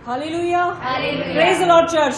Hallelujah, praise the lord church.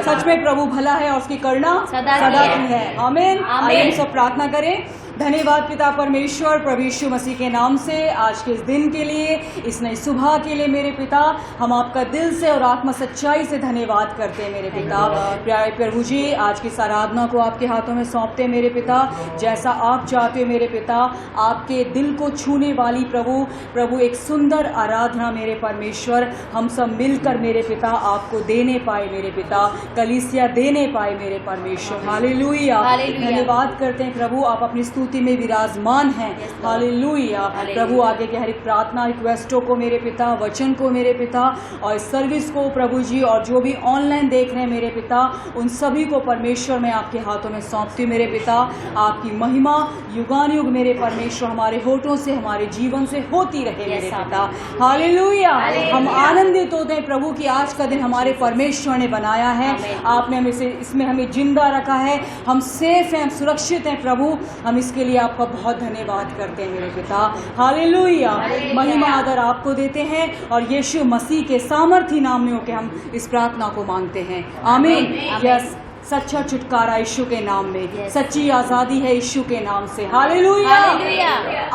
सच में प्रभु भला है और उसकी करुणा सदा की है। आमीन। आइए हम सब प्रार्थना करें। धन्यवाद पिता परमेश्वर प्रभु यीशु मसीह के नाम से आज के इस दिन के लिए, इस नई सुबह के लिए मेरे पिता, हम आपका दिल से और आत्मा सच्चाई से धन्यवाद करते हैं मेरे पिता। प्यारे प्रभु जी, आज की इस आराधना को आपके हाथों में सौंपते हैं मेरे पिता। जैसा आप चाहते हो मेरे पिता, आपके दिल को छूने वाली प्रभु एक सुंदर आराधना मेरे परमेश्वर हम सब मिलकर मेरे पिता आपको देने पाए मेरे पिता, कलीसिया देने पाए मेरे परमेश्वर। हालेलुया, धन्यवाद करते हैं प्रभु, आप अपनी स्तुति में विराजमान हैं। हालेलुया प्रभु, आगे की हर एक प्रार्थना रिक्वेस्टों को मेरे पिता, वचन को मेरे पिता, और इस सर्विस को प्रभु जी, और जो भी ऑनलाइन देख रहे हैं मेरे पिता, उन सभी को परमेश्वर मैं आपके हाथों में सौंपती हूँ मेरे पिता। आपकी महिमा युगान युग मेरे परमेश्वर हमारे होठों से, हमारे जीवन से होती रहे मेरे पिता। हालेलुया, हम आनंदित होते हैं प्रभु कि आज का दिन हमारे परमेश्वर ने बनाया है। आपने हमें इसमें हमें जिंदा रखा है, हम सेफ हैं, हम सुरक्षित हैं प्रभु। हम इसके लिए आपका बहुत धन्यवाद करते हैं मेरे पिता। हालेलुया, महिमा आदर आपको देते हैं और यीशु मसीह के सामर्थी नाम में होकर हम इस प्रार्थना को मांगते हैं। आमीन। यस, सच्चा छुटकारा यीशु के नाम में, सच्ची आजादी है यीशु के नाम से। हालेलुया,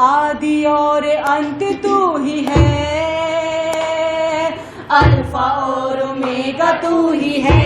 आदि और अंत तू ही है, अल्फा और ओमेगा तू ही है।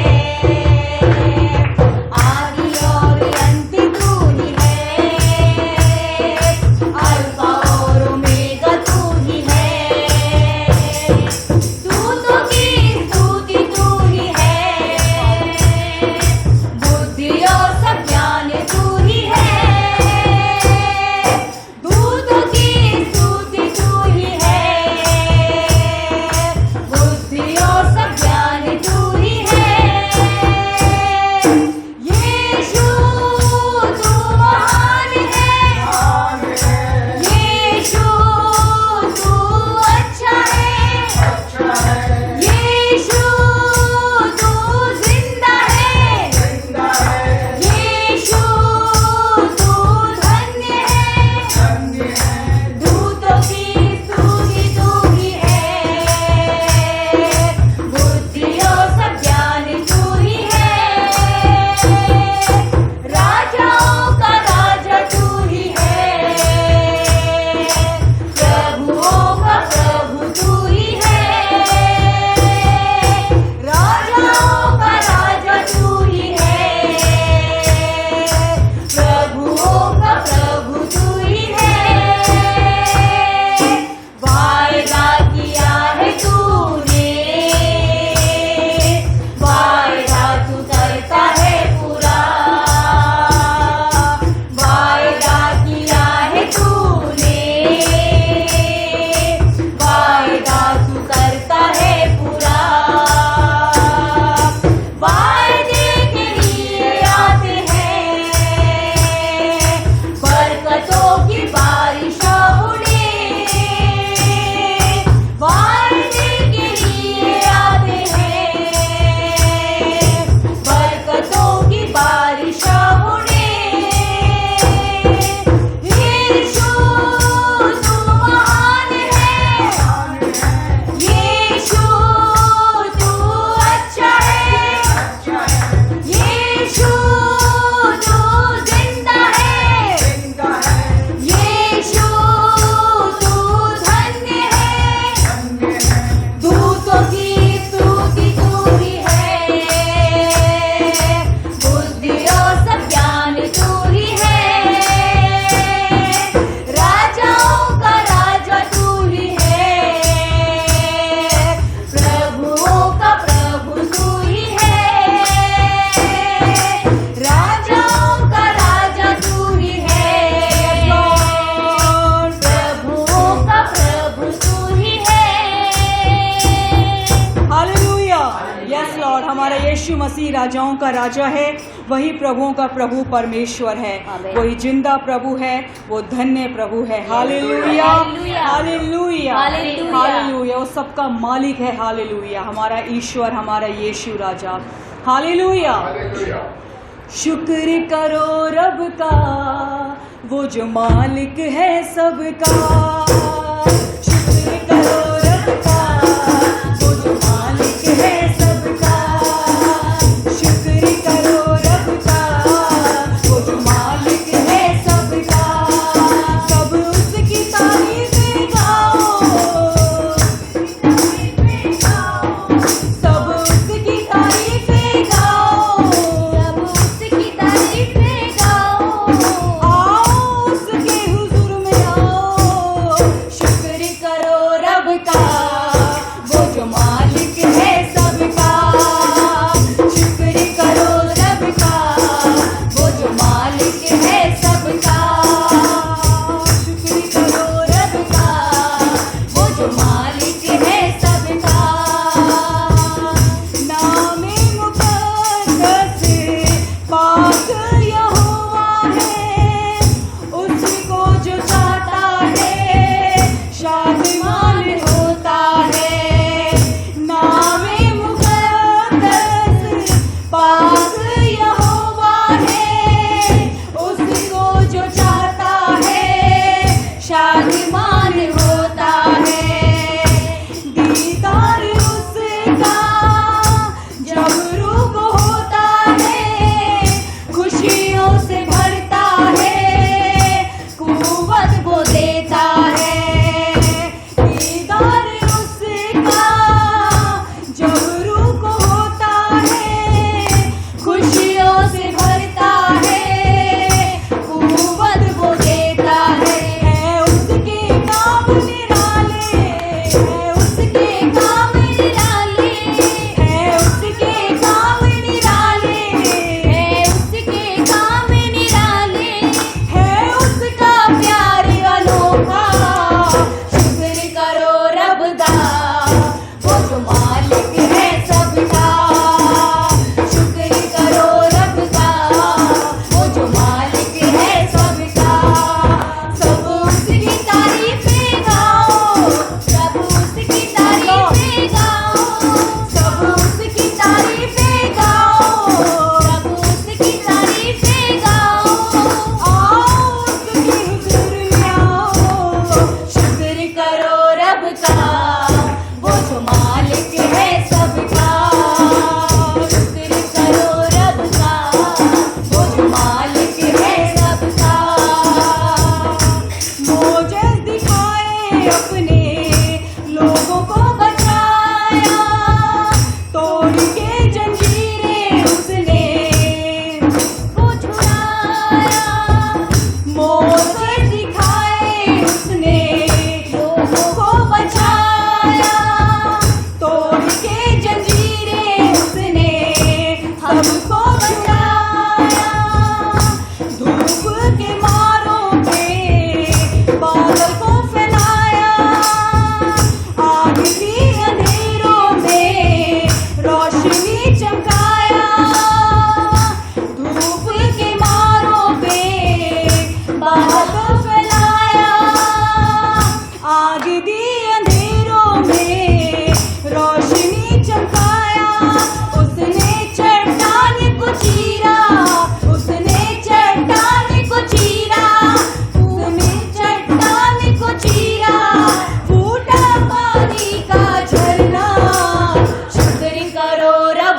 मसीह राजाओं का राजा है, वही प्रभुओं का प्रभु परमेश्वर है, वही जिंदा प्रभु है, वो धन्य प्रभु है। हालेलुया, हालेलुया, हालेलुया, वो सबका मालिक है। हालेलुया, हमारा ईश्वर, हमारा यीशु राजा। हालेलुया, शुक्र करो रब का, वो जो मालिक है सबका। शुक्र करो रब का, वो जो मालिक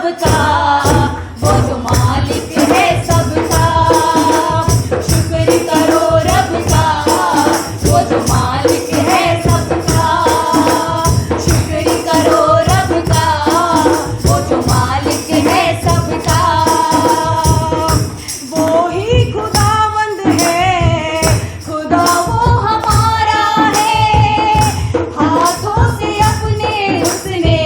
रब का, वो जो मालिक है सबका। शुक्र करो रब का, वो जो मालिक है सबका। शुक्र करो रब का, वो जो मालिक है सबका। वो ही खुदावंद है, खुदा वो हमारा है। हाथों से अपने उसने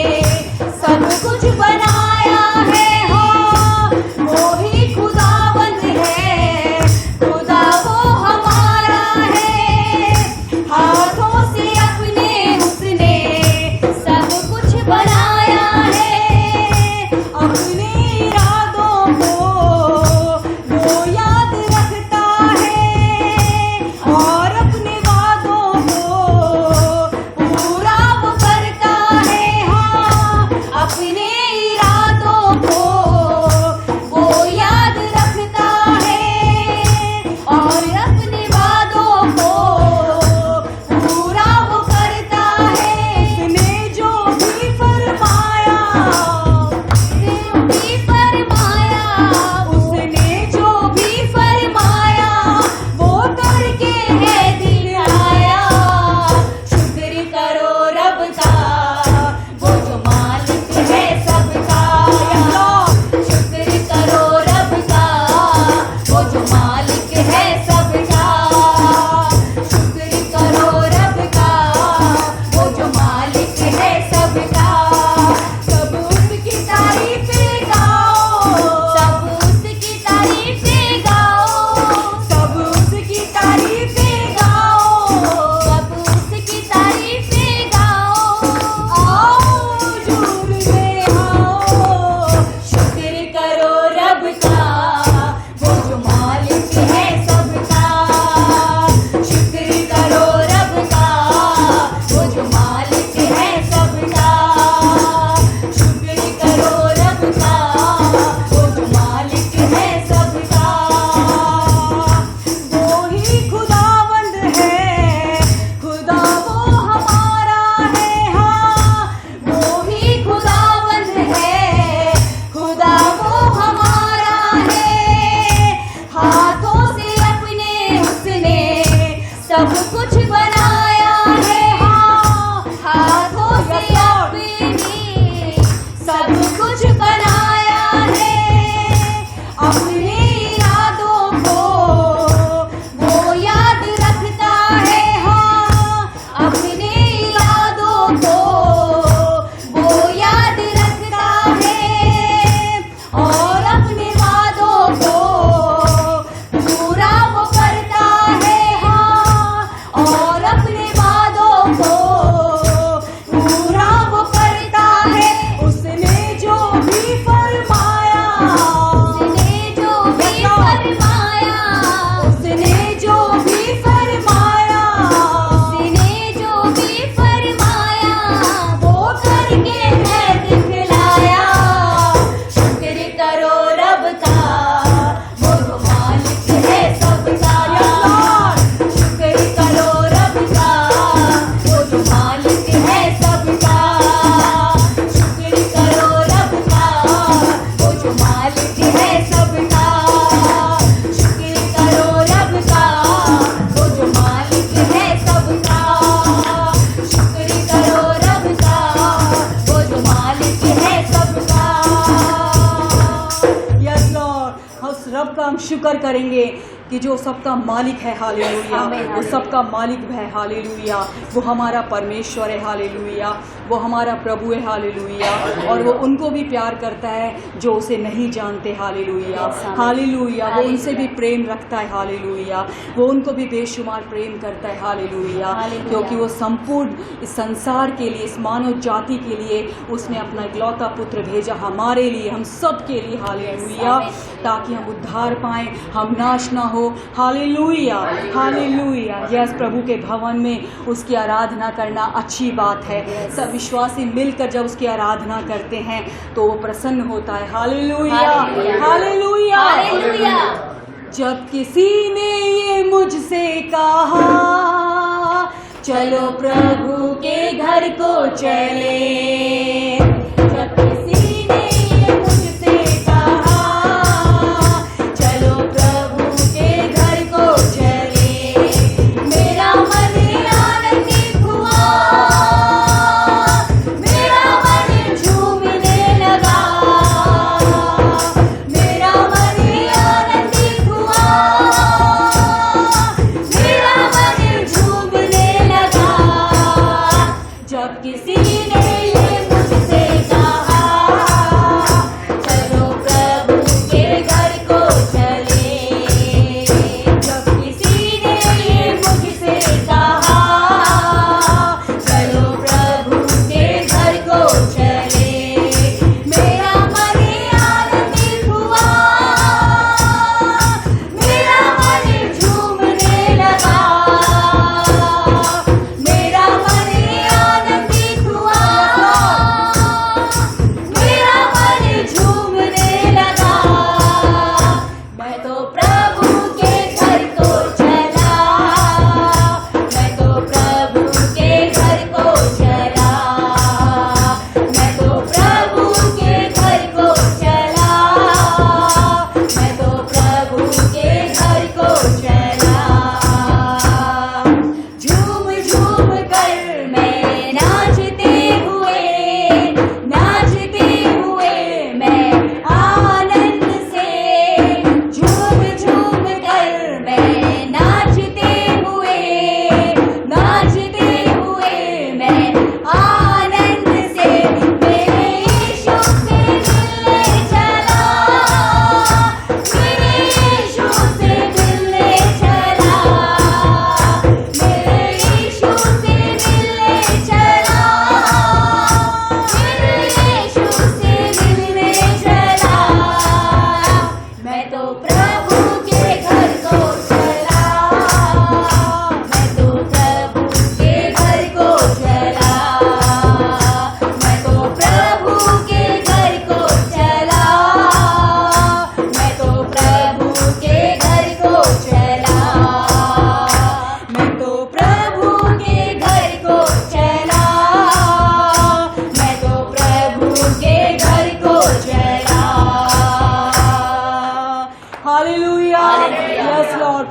सब कुछ बनाया है। हाँ, वो ही खुदावंद है, खुदा वो हमारा है। हाथों से अपने उसने सब कुछ बनाया है। अपने इरादों को वो याद रखता है, और अपने वादों को पूरा वो करता है। हाँ, अपने इरादों को वो याद रखता है, और अपने वादों को पूरा वो करता है। उसने जो भी फरमाया, भी फरमाया, उसने जो भी फरमाया, वो करके है दिखाया। शुक्र करो रब का, वो जो मालिक है सबका। शुक्र करो रब का, वो जो मालिक है सबका। शुक्र करो रब का, वो जो मालिक है सबका। सब उसकी तारीफें गाओ, सब उसकी तारीफें गाओ, सब उसकी तारीफें गाओ। सब उसकी तारीफें गाओ। आओ जुड़ में आओ, शुक्र करो रब का, वो जो मालिक है सबका। शुक्र करो रब का, वो जो मालिक है सबका। शुक्र करो रब का, वो जो मालिक है सबका। वो ही खुदावंद है, खुदा वो हमारा है। हाँ, वो ही खुदावंद है, खुदा वो हमारा है। हाथों से अपने उसने सब कुछ बनाया है। हाँ, हाथों से अपने सब कुछ बनाया है। अपने इरादों को वो याद रखता है। हाँ, अपने इरादों को वो याद रखता है, और अपने वादों को पूरा वो करता है। हाँ, और अपने वादों को पूरा वो करता है। उसने जो भी फरमाया, उसने जो भी फरमाया, उसने जो भी फरमाया, उसने जो भी फरमाया, वो करके है दिखलाया। शुक्र करो रब का, वो जो मालिक है सबका। शुक्र करो रब का, वो जो मालिक है सबका। शुक्र करो रब का, वो जो मालिक है सबका। शुक्र करो रब का, वो जो मालिक है सबका। शुक्र करो रब का, वो जो मालिक है सबका। यस लॉर्ड, उस रब का हम शुक्र करेंगे कि जो सबका मालिक है। हालेलुया, वो सबका मालिक है। हालेलुया, वो हमारा परमेश्वर है। हालेलुया, वो हमारा प्रभु है। हालेलुया, और वो उनको भी प्यार करता है जो उसे नहीं जानते। हालेलुया, हालेलुया, वो उनसे भी प्रेम रखता है। हालेलुया, वो उनको भी बेशुमार प्रेम करता है। हालेलुया, क्योंकि वो संपूर्ण इस संसार के लिए, इस मानव जाति के लिए उसने अपना इकलौता पुत्र भेजा, हमारे लिए, हम सब के लिए। हालेलुया, ताकि हम उद्धार पाएं, हम नाश ना हो। Hallelujah, hallelujah. यस, प्रभु के भवन में उसकी आराधना करना अच्छी बात है। सब विश्वासी मिलकर जब उसकी आराधना करते हैं तो वो प्रसन्न होता है। Hallelujah, hallelujah, hallelujah. जब किसी ने ये मुझसे कहा चलो प्रभु के घर को चले, जब किसी ने ये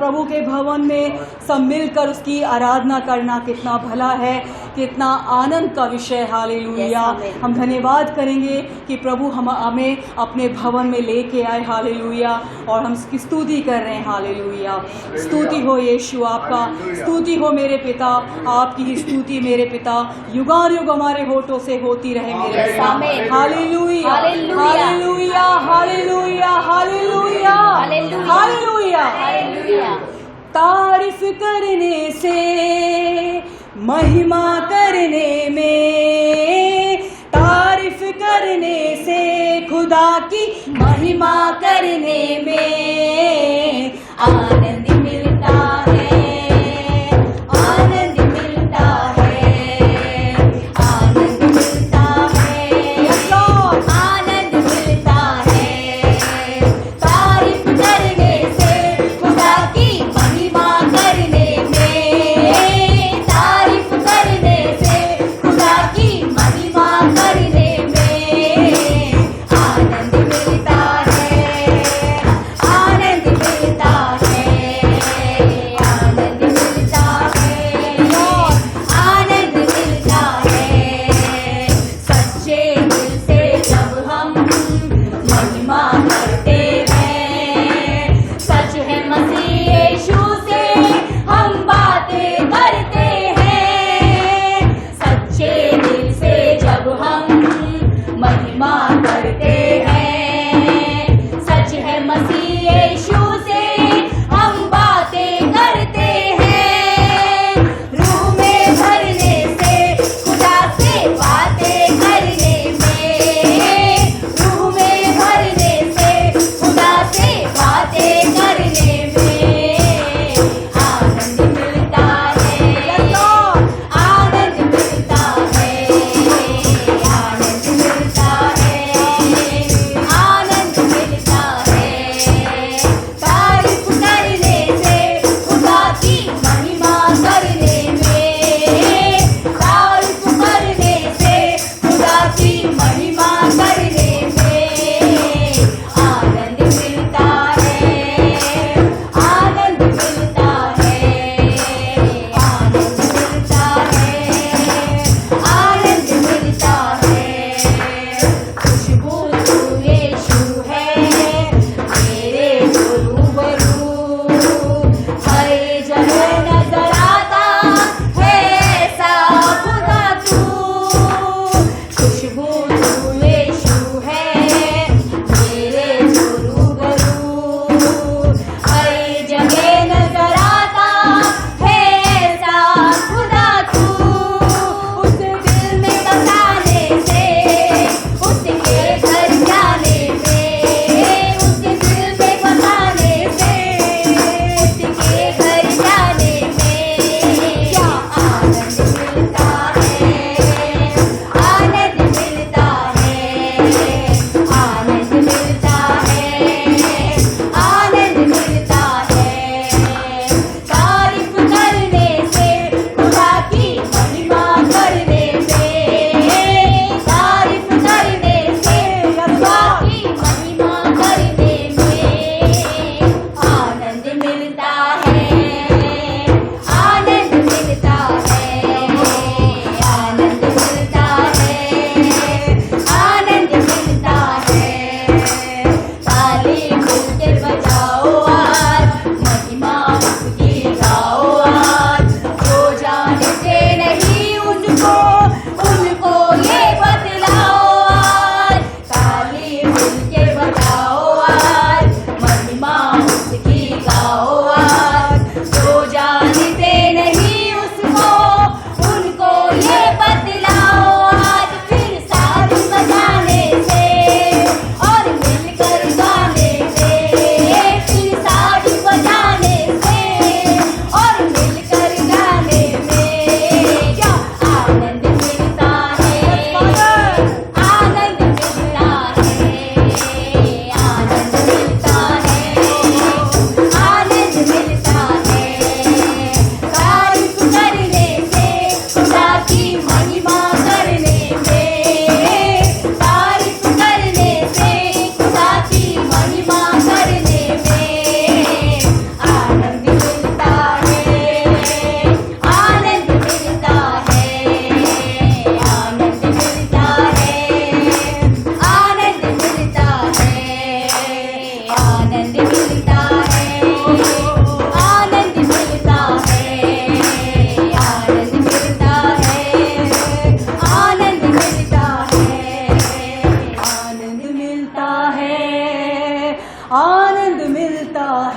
प्रभु के भवन में सब मिलकर उसकी आराधना करना कितना भला है, कितना आनंद का विषय। हालेलुया। Yes, amen. हम धन्यवाद करेंगे कि प्रभु हमें अपने भवन में लेके आए। हालेलुया। और हम उसकी स्तुति कर रहे हैं। हालेलुया। स्तुति हो यीशु आपका, स्तुति हो मेरे पिता, आपकी ही स्तुति मेरे पिता युगानुयुग हमारे होठों से होती रहे मेरे पिता। Amen. Hallelujah, hallelujah. Hallelujah, hallelujah, hallelujah, hallelujah. Hallelujah. Hallelujah. तारीफ करने से, महिमा करने में, तारीफ करने से, खुदा की महिमा करने में आनंद मिलता है, आनंद मिलता है, आनंद मिलता है, आनंद मिलता है। तारीफ करने से, खुदा की महिमा करने में, तारीफ करने से, खुदा की महिमा करने में आनंद मिलता है, आनंद मिलता है, आनंद मिलता है, आनंद मिलता है। सच्चे दिल से जब हम महिमा करते हैं, सच है मसीह यीशु से हम बातें करते हैं। सच्चे दिल से जब हम महिमा करते हैं, सच है मसीह यीशु से हम बातें करते हैं। रूह में भरने से, खुदा से बातें करने में, रूह में भरने से, खुदा से बातें करने में आनंद मिलता है, आनंद मिलता है, आनंद मिलता है,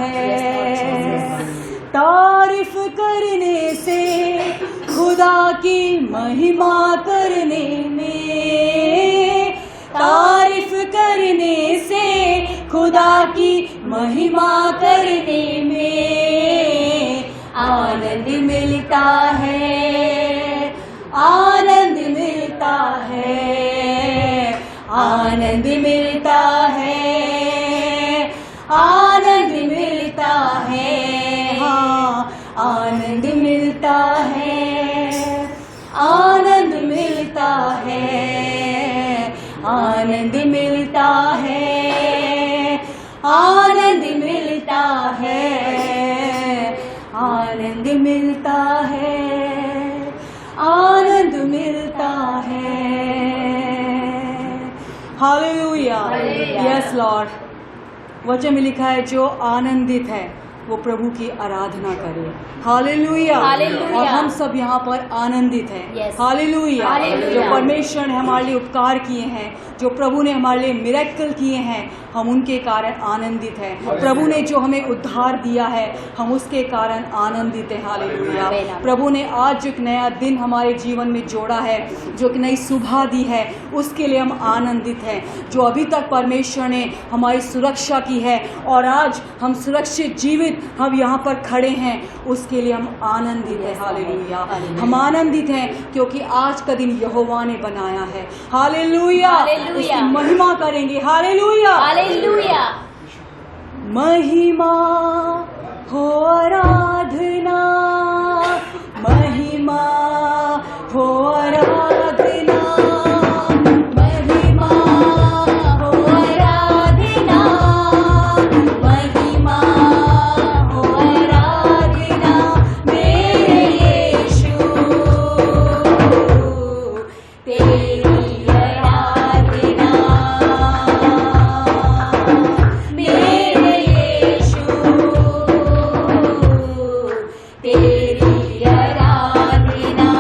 है। तारीफ करने से, खुदा की महिमा करने में, तारीफ करने से, खुदा की महिमा करने में आनंद मिलता है, आनंद मिलता है, आनंद मिलता है, आनंद मिलता है, हाँ आनंद मिलता है, आनंद मिलता है, आनंद मिलता है, आनंद मिलता है, आनंद मिलता है, आनंद मिलता है। Hallelujah, yes Lord. वचन में लिखा है जो आनंदित है वो प्रभु की आराधना करे। हालेलुया। हालेलुया। और हम सब यहाँ पर आनंदित हैं। Yes. हालेलुया। हालेलुया। जो परमेश्वर ने हमारे लिए उपकार किए हैं, जो प्रभु ने हमारे लिए मिरेकल किए हैं, हम उनके कारण आनंदित हैं। प्रभु ने जो हमें उद्धार दिया है, हम उसके कारण आनंदित हैं। हालेलुया। प्रभु ने आज जो एक नया दिन हमारे जीवन में जोड़ा है, जो एक नई सुबह दी है, उसके लिए हम आनंदित हैं। जो अभी तक परमेश्वर ने हमारी सुरक्षा की है और आज हम सुरक्षित जीवित हम यहाँ पर खड़े हैं, उसके लिए हम आनंदित हैं। हालेलुया। हम आनंदित हैं क्योंकि आज का दिन यहोवा ने बनाया है। हालेलुया। उसकी महिमा करेंगे। हालेलुया। हालेलुया। महिमा हो आराधना, महिमा हो आराधना, महिमा हो आराधना, महिमा हो आराधना मेरे यीशु, तेरी आराधना मेरे यीशु, तेरी आराधना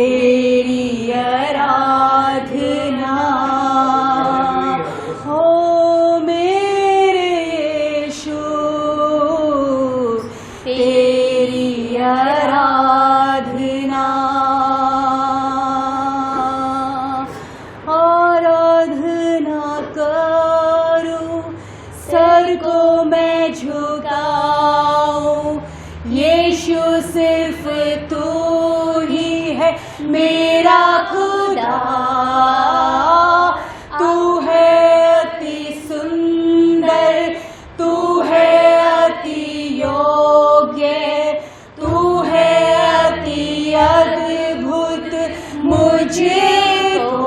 तेरी आराधना हो मेरे यीशु, तेरी आराधना, आराधना करूं, सर को मैं झुकाऊं, यीशु सिर्फ तू ही है मेरा खुदा, तू है अति सुंदर, तू है अति योग्य, तू है अति अद्भुत, मुझको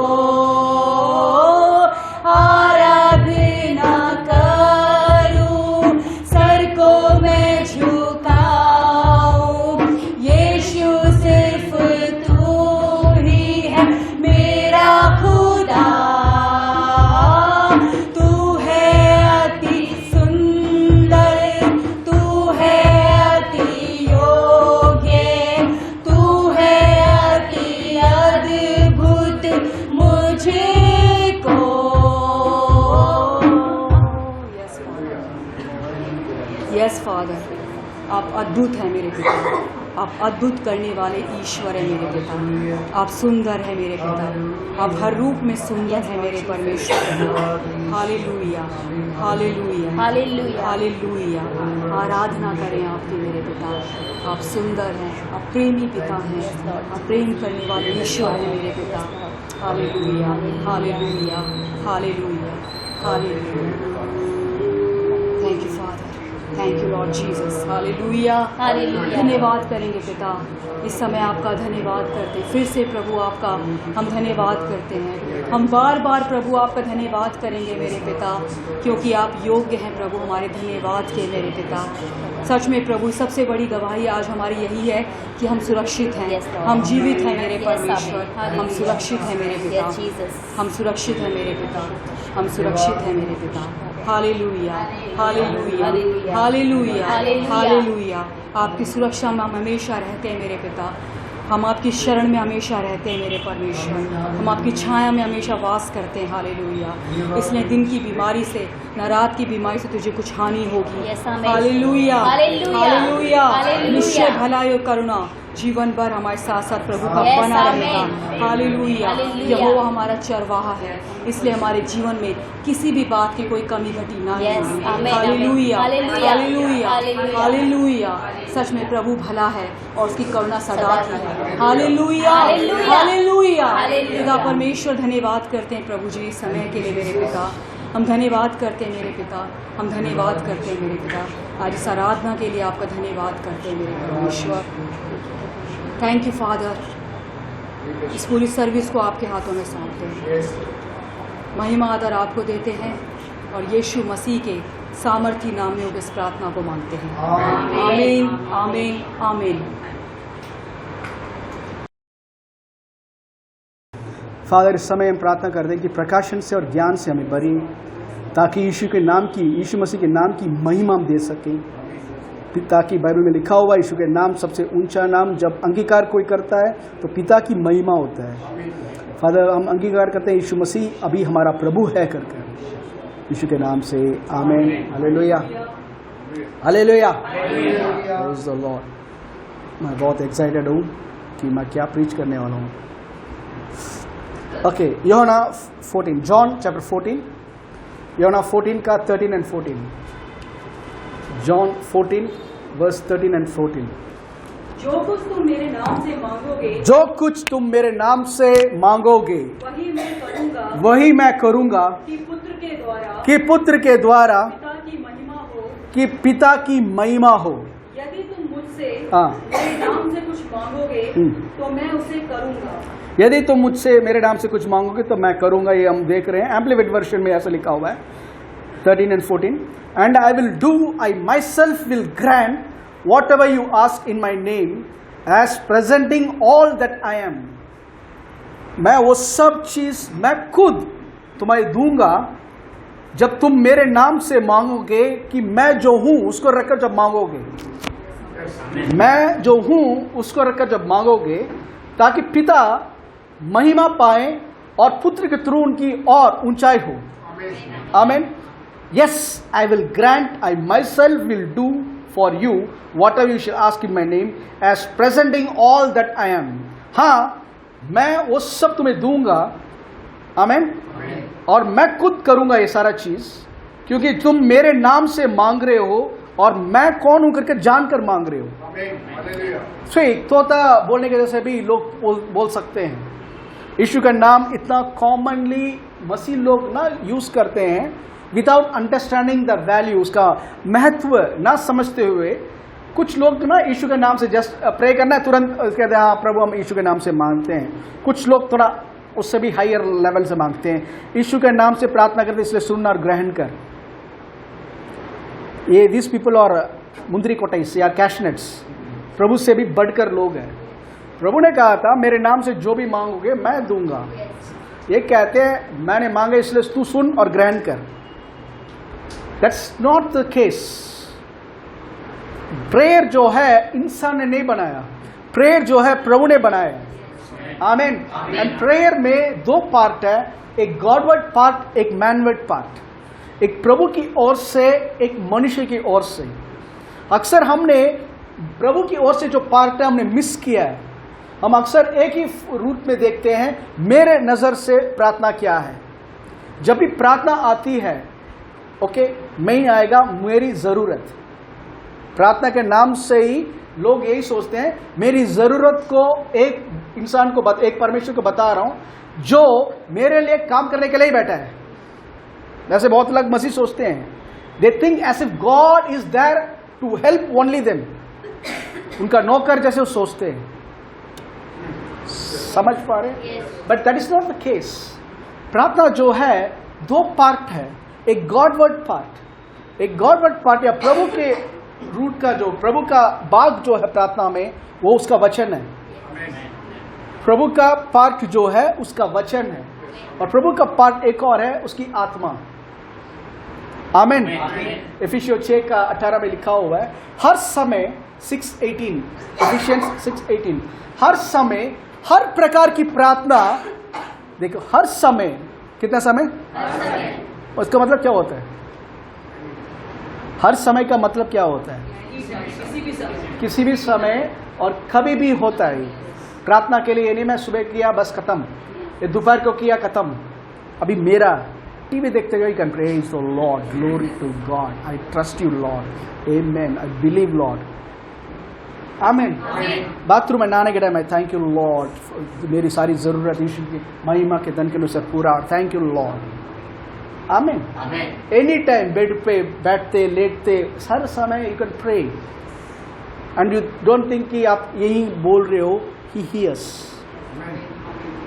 आराधना करूं, सर को मैं झुकाऊं, यीशु सिर्फ तू ही है मेरा खुदा, तू है अति सुंदर, तू है अति योग्य, तू है अति अद्भुत, मुझको। यस फादर, आप अद्भुत हैं मेरे पिता, आप अद्भुत करने वाले ईश्वर हैं मेरे पिता, आप सुंदर हैं मेरे पिता, आप हर रूप में सुंदर हैं मेरे परमेश्वर। Hallelujah, hallelujah, hallelujah, hallelujah. आराधना करें आपकी मेरे पिता, आप सुंदर हैं, आप प्रेमी पिता हैं, आप प्रेम करने वाले ईश्वर हैं मेरे पिता। Hallelujah, hallelujah, hallelujah, hallelujah. Thank you father, thank you Lord Jesus. Hallelujah, hallelujah. धन्यवाद करेंगे पिता, इस समय आपका धन्यवाद करते हैं, फिर से प्रभु आपका हम धन्यवाद करते हैं, हम बार बार प्रभु आपका धन्यवाद करेंगे मेरे पिता, क्योंकि आप योग्य हैं प्रभु हमारे धन्यवाद के मेरे पिता। सच में प्रभु सबसे बड़ी गवाही आज हमारी यही है कि हम सुरक्षित हैं, Yes, Lord. हम जीवित हैं मेरे Yes, परमेश्वर, Amen. हम सुरक्षित हैं मेरे पिता, Yes, Jesus. हम सुरक्षित हैं मेरे पिता, हम सुरक्षित हैं मेरे पिता। Hallelujah, hallelujah, hallelujah, hallelujah, hallelujah. Hallelujah. आपकी सुरक्षा में हम हमेशा रहते हैं मेरे पिता, हम आपकी शरण में हमेशा रहते हैं मेरे परमेश्वर, हम आपकी छाया में हमेशा वास करते हैं। हालेलुया। इसलिए दिन की बीमारी से न रात की बीमारी से तुझे कुछ हानि होगी। Yes, Amen. Hallelujah, hallelujah, hallelujah. Hallelujah. निश्चय भलाई और करुणा जीवन भर हमारे साथ साथ प्रभु का Yes, बना Amen. रहेगा। हालेलुया। हालेलुया। यहोवा हमारा चरवाहा है, इसलिए हमारे जीवन में किसी भी बात की कोई कमी घटी ना Yes, होगी। Amen, hallelujah, hallelujah, hallelujah, hallelujah. Hallelujah. सच में प्रभु भला है और उसकी करुणा सदा की है। Hallelujah, hallelujah, hallelujah. हालेलुया। पिता परमेश्वर धन्यवाद करते हैं प्रभु जी इस समय के लिए मेरे पिता, हम धन्यवाद करते हैं मेरे पिता, हम धन्यवाद करते हैं मेरे पिता। आज इस आराधना के लिए आपका धन्यवाद करते हैं मेरे परमेश्वर। Thank you father. इस पूरी सर्विस को आपके हाथों में सौंपते हैं, महिमा आदर आपको देते हैं और यीशु मसीह के सामर्थी नाम में इस प्रार्थना को मांगते हैं। आमीन, आमीन, आमीन। फादर, इस समय हम प्रार्थना करते हैं कि प्रकाशन से और ज्ञान से हमें भरी, ताकि यीशु मसीह के नाम की महिमा हम दे सकें, ताकि बाइबल में लिखा हुआ यीशु के नाम सबसे ऊंचा नाम, जब अंगीकार कोई करता है तो पिता की महिमा होता है। फादर, हम अंगीकार करते हैं यीशु मसीह अभी हमारा प्रभु है करके, यीशु के नाम से आमीन। Hallelujah, hallelujah, praise the Lord. मैं बहुत एक्साइटेड हूँ कि मैं क्या प्रीच करने वाला हूँ। ओके, यूहन्ना 14, जॉन चैप्टर 14, यूहन्ना 14 का 13 and 14, जॉन 14 verse 13 and 14। जो कुछ तुम मेरे नाम से मांगोगे, जो कुछ तुम मेरे नाम से मांगोगे वही मैं करूंगा, वही मैं करूंगा, कि पुत्र के द्वारा कि पुत्र के द्वारा पिता की महिमा हो। कि पिता की महिमा हो। यदि तुम मुझसे हाँ। मेरे नाम से कुछ मांगोगे तो मैं उसे करूंगा। यदि तुम मुझसे मेरे नाम से कुछ मांगोगे तो मैं करूंगा। ये हम देख रहे हैं, एम्प्लीफाइड वर्जन में ऐसा लिखा हुआ है 13 and 14। And I will do, I myself will grant whatever you ask in my name, as presenting all that I am. मैं वो सब चीज मैं खुद तुम्हें दूंगा जब तुम मेरे नाम से मांगोगे, कि मैं जो हूं उसको रखकर जब मांगोगे, मैं जो हूं उसको रखकर जब मांगोगे ताकि पिता महिमा पाए और पुत्र के थ्रू उनकी और ऊंचाई हो। आमीन। Yes, I will grant, I myself will do for you whatever you shall ask in my name as presenting all that I am. हाँ, मैं वो सब तुम्हें दूंगा। आमीन। और मैं खुद करूंगा ये सारा चीज, क्योंकि तुम मेरे नाम से मांग रहे हो और मैं कौन हूं करके जानकर मांग रहे हो। सही तोता बोलने के जैसे भी लोग बोल सकते हैं। यीशु का नाम इतना कॉमनली मसीह लोग ना यूज करते हैं विदाउट अंडरस्टैंडिंग द वैल्यू, उसका महत्व ना समझते हुए। कुछ लोग ना यीशु के नाम से जस्ट प्रे करना है, तुरंत कहते हैं हाँ प्रभु हम यीशु के नाम से मांगते हैं। कुछ लोग थोड़ा उससे भी हायर लेवल से मांगते हैं। यीशु के नाम से प्रार्थना करते, इसलिए सुन और ग्रहण कर। ये दिस पीपल और मुंदरी कोटाइस या कैशनेट्स प्रभु से भी बढ़कर लोग हैं। प्रभु ने कहा था मेरे नाम से जो भी मांगोगे मैं दूंगा। ये कहते हैं मैंने मांगा इसलिए तू सुन और ग्रहण कर। That's not the case. Prayer जो है इंसान ने नहीं बनाया, प्रेयर जो है प्रभु ने बनाया। आमीन। एंड प्रेयर में दो पार्ट है, एक गॉडवर्ड पार्ट, एक मैनवर्ड पार्ट। एक प्रभु की ओर से, एक मनुष्य की ओर से। अक्सर हमने प्रभु की ओर से जो पार्ट है हमने मिस किया है। हम अक्सर एक ही रूप में देखते हैं, मेरे नजर से प्रार्थना क्या है। जब भी प्रार्थना आती है, ओके, नहीं आएगा मेरी जरूरत। प्रार्थना के नाम से ही लोग यही सोचते हैं मेरी जरूरत को एक इंसान को एक परमेश्वर को बता रहा हूं जो मेरे लिए काम करने के लिए ही बैठा है। वैसे बहुत लोग मसीह सोचते हैं, they think as if God is there to help only them. उनका नौकर जैसे वो सोचते हैं। समझ पा रहे? But that is not the case. प्रार्थना जो है दो पार्ट है, एक गॉडवर्ड पार्ट, एक गॉडवर्ड पार्ट या प्रभु के रूट का जो प्रभु का बाग जो है प्रार्थना में वो उसका वचन है। प्रभु का पार्ट जो है उसका वचन है और प्रभु का पार्ट एक और है उसकी आत्मा। आमीन। इफिसियों 6:18 में लिखा हुआ है हर समय 6:18 इफिशियंस 6:18 हर समय हर प्रकार की प्रार्थना। देखो हर समय, कितना समय? उसका मतलब क्या होता है? हर समय का मतलब क्या होता है? किसी भी समय और कभी भी होता है। प्रार्थना के लिए ये नहीं मैं सुबह किया बस खत्म, ये दोपहर को किया खत्म। अभी मेरा टीवी देखते हुए can praise the Lord, glory to God, I trust you Lord, amen, I believe Lord. आमीन। बाथरूम में नहाने के time I thank you Lord, मेरी सारी जरूरत यीशु की महिमा के धन के अनुसार पूरा, थैंक यू लॉर्ड। आमीन। एनी टाइम बेड पे बैठते लेटते हर समय you can pray and you don't think कि आप यही बोल रहे हो, ही हियर्स,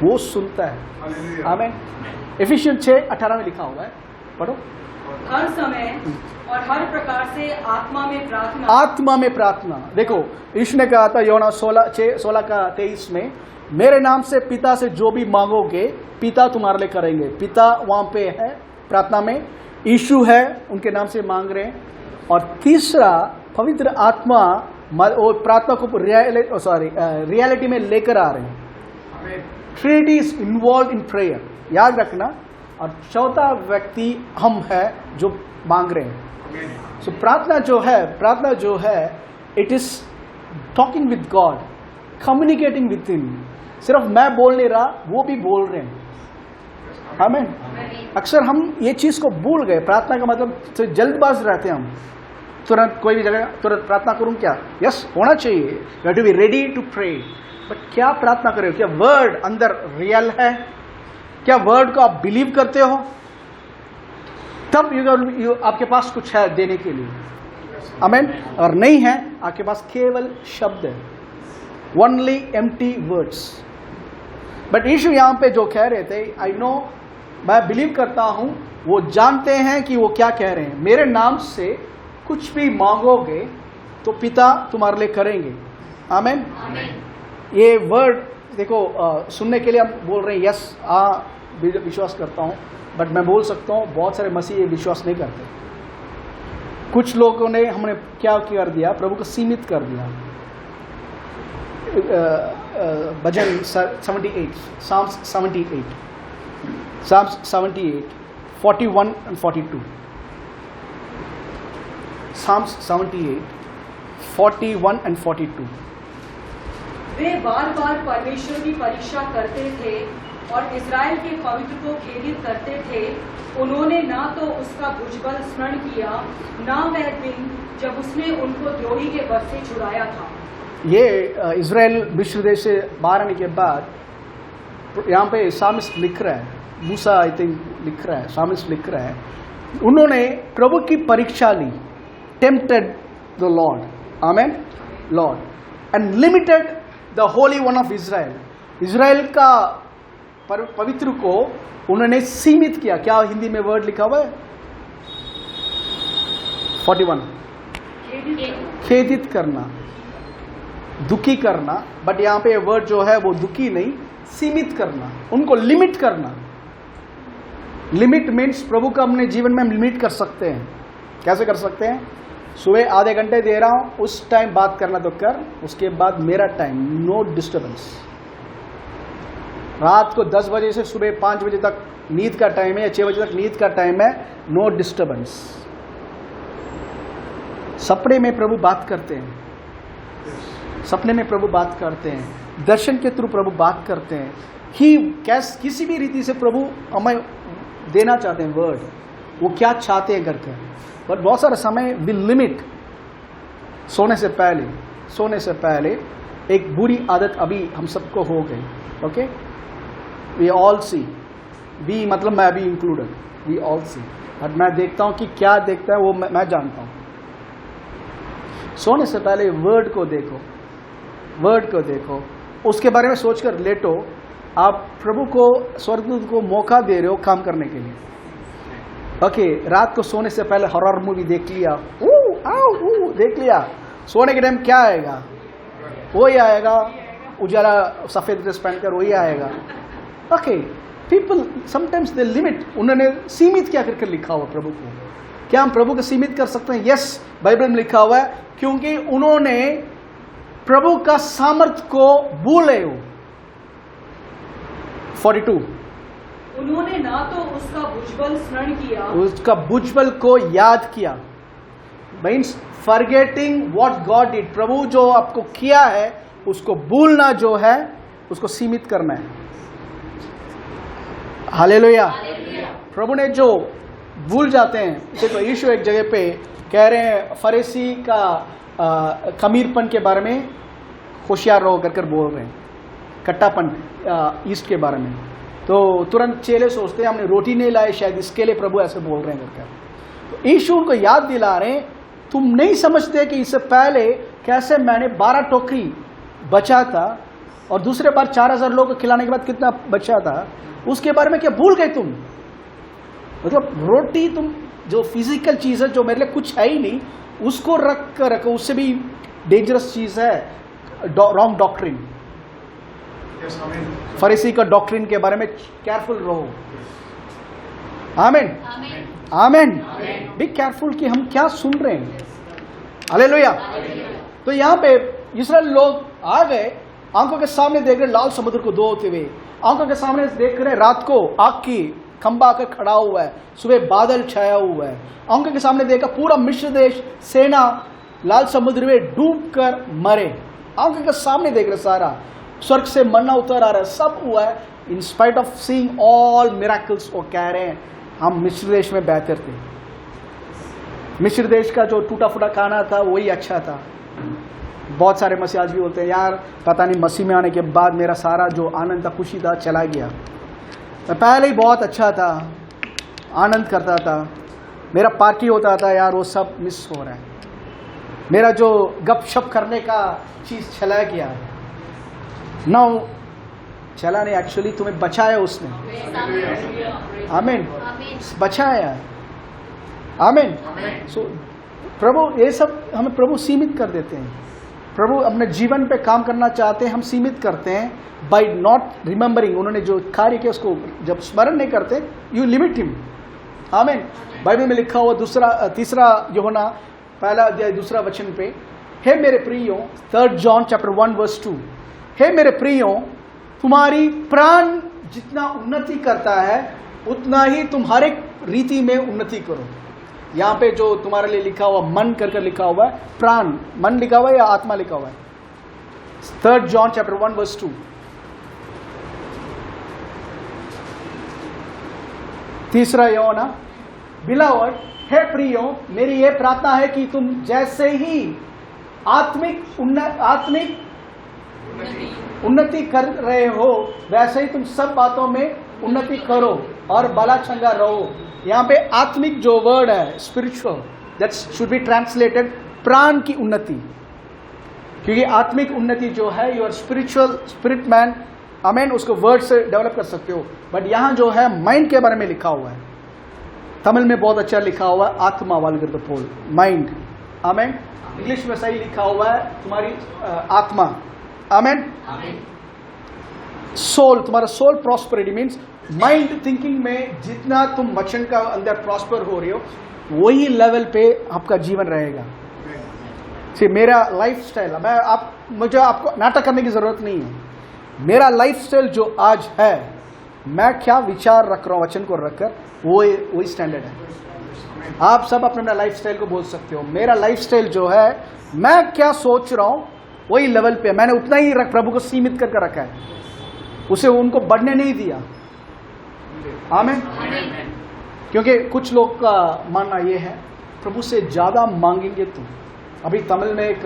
वो सुनता है। आमीन। इफिशियंस 6:18 में लिखा हुआ है, पढ़ो। हर समय और हर प्रकार से आत्मा में प्रार्थना। आत्मा में प्रार्थना। देखो यीशु ने कहा था योना 16:23 में मेरे नाम से पिता से जो भी मांगोगे पिता तुम्हारे लिए करेंगे। पिता वहां पे है प्रार्थना में, यीशु है उनके नाम से मांग रहे हैं। और तीसरा पवित्र आत्मा वो प्रार्थना को रियलिटी में लेकर आ रहे हैं। Trinity is involve in prayer, याद रखना। और चौथा व्यक्ति हम है जो मांग रहे हैं। सो प्रार्थना जो है it is talking with God, communicating with him. सिर्फ मैं बोल नहीं रहा, वो भी बोल रहे हैं। आमीन। अक्सर हम ये चीज को भूल गए। प्रार्थना का मतलब तो जल्दबाज रहते हैं हम, तुरंत कोई भी जगह तुरंत प्रार्थना करूं क्या? यस, होना चाहिए, you have to be ready to pray. But क्या प्रार्थना कर रहे हो? क्या वर्ड अंदर रियल है? क्या वर्ड को आप बिलीव करते हो? तब आपके पास कुछ है देने के लिए। आमीन। और नहीं है, आपके पास केवल शब्द है, ओनली एम्प्टी वर्ड्स। बट यीशु यहां पे जो कह रहे थे, आई नो, मैं बिलीव करता हूं वो जानते हैं कि वो क्या कह रहे हैं। मेरे नाम से कुछ भी मांगोगे तो पिता तुम्हारे लिए करेंगे। आमीन। ये वर्ड देखो सुनने के लिए हम बोल रहे हैं यस, विश्वास करता हूं। बट मैं बोल सकता हूं बहुत सारे मसीह ये विश्वास नहीं करते। कुछ लोगों ने हमने क्या कर दिया, प्रभु को सीमित कर दिया। भजन 78, Psalms 78, Psalms 78, 41 and 42. Psalms 78, 41 and 42. वे बार बार परमेश्वर की परीक्षा करते थे और इज़राइल के पवित्र को खेदित करते थे। उन्होंने ना तो उसका भुजबल स्मरण किया, ना वह दिन जब उसने उनको द्रोही के वश से छुड़ाया था। ये इज़राइल मिस्र देश से बाहर आने के बाद यहाँ पे सामिस्ट लिख रहा है, मूसा आई थिंक लिख रहा है, सामिस्ट लिख रहा है, उन्होंने प्रभु की परीक्षा ली, tempted the lord, amen, lord, and limited the holy one of Israel. Israel का पवित्र को उन्होंने सीमित किया। क्या हिंदी में वर्ड लिखा हुआ है? 41, खेदित करना, दुखी करना, बट यहाँ पे वर्ड जो है वो दुखी नहीं, सीमित करना, उनको लिमिट करना। लिमिट मीन्स प्रभु का अपने जीवन में हम लिमिट कर सकते हैं। कैसे कर सकते हैं? सुबह आधे घंटे दे रहा हूं, उस टाइम बात करना तो कर, उसके बाद मेरा टाइम, नो डिस्टर्बेंस। रात को 10 बजे से सुबह 5 बजे तक नींद का टाइम है या 6 बजे तक नींद का टाइम है, नो डिस्टर्बेंस। सपने में प्रभु बात करते हैं, सपने में प्रभु बात करते हैं, दर्शन के थ्रू प्रभु बात करते हैं। किसी भी रीति से प्रभु हमें देना चाहते हैं वर्ड, वो क्या चाहते हैं करके। बट बहुत सारा समय विल लिमिट। सोने से पहले एक बुरी आदत अभी हम सबको हो गई। ओके, वी ऑल सी, बी मतलब मैं भी included, we all see. But मैं देखता हूं कि क्या देखता है वो मैं जानता हूं। सोने से पहले वर्ड को देखो, वर्ड को देखो, उसके बारे में सोचकर लेटो। आप प्रभु को, स्वर्गदूत को मौका दे रहे हो काम करने के लिए। ओके, रात को सोने से पहले हॉरर मूवी देख लिया, देख लिया, सोने के टाइम क्या आएगा? वही आएगा, उजाला सफेद ड्रेस पहनकर वही आएगा। Okay, people sometimes they limit. उन्होंने सीमित क्या करके लिखा हुआ प्रभु को? क्या हम प्रभु को सीमित कर सकते हैं? यस, बाइबल में लिखा हुआ है, क्योंकि उन्होंने प्रभु का सामर्थ्य को भूले हो। 42, उन्होंने ना तो उसका भुजबल स्मरण किया, उसका भुजबल को याद किया। Means forgetting what God did. प्रभु जो आपको किया है उसको भूलना जो है, उसको सीमित करना है। हालेलुया। प्रभु ने जो भूल जाते हैं, देखो यीशु एक जगह पे कह रहे हैं फरीसी का खमीरपन के बारे में होशियार रहो कर बोल रहे हैं, कट्टापन ईस्ट के बारे में। तो तुरंत चेले सोचते हैं हमने रोटी नहीं लाई, शायद इसके लिए प्रभु ऐसे बोल रहे हैं करके। तो यीशु उनको याद दिला रहे हैं, तुम नहीं समझते कि इससे पहले कैसे मैंने 12 टोकरी बचा था और दूसरे बार 4000 लोगों को खिलाने के बाद कितना बचा था, उसके बारे में क्या भूल गए तुम? मतलब रोटी, तुम जो फिजिकल चीज है, जो मेरे लिए कुछ है ही नहीं, उसको रखो, उससे भी डेंजरस चीज है रॉन्ग डॉक्ट्रिन। फरीसी का डॉक्ट्रिन के बारे में केयरफुल रहो। आमीन, आमीन। बी केयरफुल कि हम क्या सुन रहे हैं। हालेलुया। तो यहाँ पे इस्राएल लोग आ गए, आंखों के सामने देख रहे लाल समुद्र को दो होते हुए, आंखों के सामने देख रहे रात को आग की खंबा आकर खड़ा हुआ है, सुबह बादल छाया हुआ है, आंखों के सामने देखा पूरा मिस्र देश सेना लाल समुद्र में डूब कर मरे, आंखों के सामने देख रहे सारा, स्वर्ग से मन्ना उतर आ रहा है, सब हुआ है। In spite of seeing all miracles, वो कह रहे हैं हम मिस्र देश में बेहतर थे, मिस्र देश का जो टूटा फूटा खाना था वही अच्छा था। बहुत सारे मसीह आज भी बोलते हैं यार पता नहीं मसीह में आने के बाद मेरा सारा जो आनंद था, खुशी था, चला गया। मैं पहले ही बहुत अच्छा था, आनंद करता था, मेरा पार्टी होता था, यार वो सब मिस हो रहा है, मेरा जो गपशप करने का चीज चला गया। नाउ चला नहीं, एक्चुअली तुम्हें बचाया उसने। आमीन, बचाया। आमीन। सो प्रभु ये सब हमें प्रभु सीमित कर देते हैं। प्रभु अपने जीवन पे काम करना चाहते हैं, हम सीमित करते हैं बाय नॉट रिमेंबरिंग। उन्होंने जो कार्य किया उसको जब स्मरण नहीं करते, यू लिमिट हिम। आमीन। बाइबल में लिखा हुआ तीसरा यूहन्ना पहला अध्याय दूसरा वचन पे, हे मेरे प्रियो, 3 जॉन चैप्टर 1 वर्स 2, हे मेरे प्रियो, तुम्हारी प्राण जितना उन्नति करता है उतना ही तुम हर एक रीति में उन्नति करो। यहां पे जो तुम्हारे लिए लिखा हुआ मन कर लिखा हुआ है, प्राण, मन लिखा हुआ है या आत्मा लिखा हुआ है? 3 John chapter 1 verse 2। तीसरा यूहन्ना, बिलावड, हे प्रियो, मेरी ये प्रार्थना है कि तुम जैसे ही आत्मिक उन्नति कर रहे हो वैसे ही तुम सब बातों में उन्नति करो और भला चंगा रहो। यहाँ पे आत्मिक जो वर्ड है spiritual, that should be translated प्राण की उन्नति, क्योंकि आत्मिक उन्नति जो है योर स्पिरिचुअल स्पिरिट मैन, आमेन, उसको वर्ड से डेवलप कर सकते हो। बट यहाँ जो है माइंड के बारे में लिखा हुआ है, तमिल में बहुत अच्छा लिखा हुआ है, आत्मा वाले पोल, माइंड, आमेन। इंग्लिश में सही लिखा हुआ है तुम्हारी आत्मा, आमेन। सोल, तुम्हारा soul prosperity means mind thinking में जितना तुम वचन का अंदर प्रॉस्पर हो रहे हो वही लेवल पे आपका जीवन रहेगा। मेरा लाइफ स्टाइल, मुझे आपको नाटक करने की जरूरत नहीं है। मेरा लाइफ स्टाइल जो आज है, मैं क्या विचार रख रहा हूं वचन को रखकर, वही स्टैंडर्ड है। आप सब अपने लाइफ स्टाइल को बोल सकते हो। मेरा लाइफ स्टाइल जो है, मैं क्या सोच रहा हूं वही लेवल पे, मैंने उतना ही प्रभु को सीमित करके रखा है, उसे उनको बढ़ने नहीं दिया। आमीन। क्योंकि कुछ लोग का मानना यह है प्रभु से ज्यादा मांगेंगे तो। अभी तमिल में एक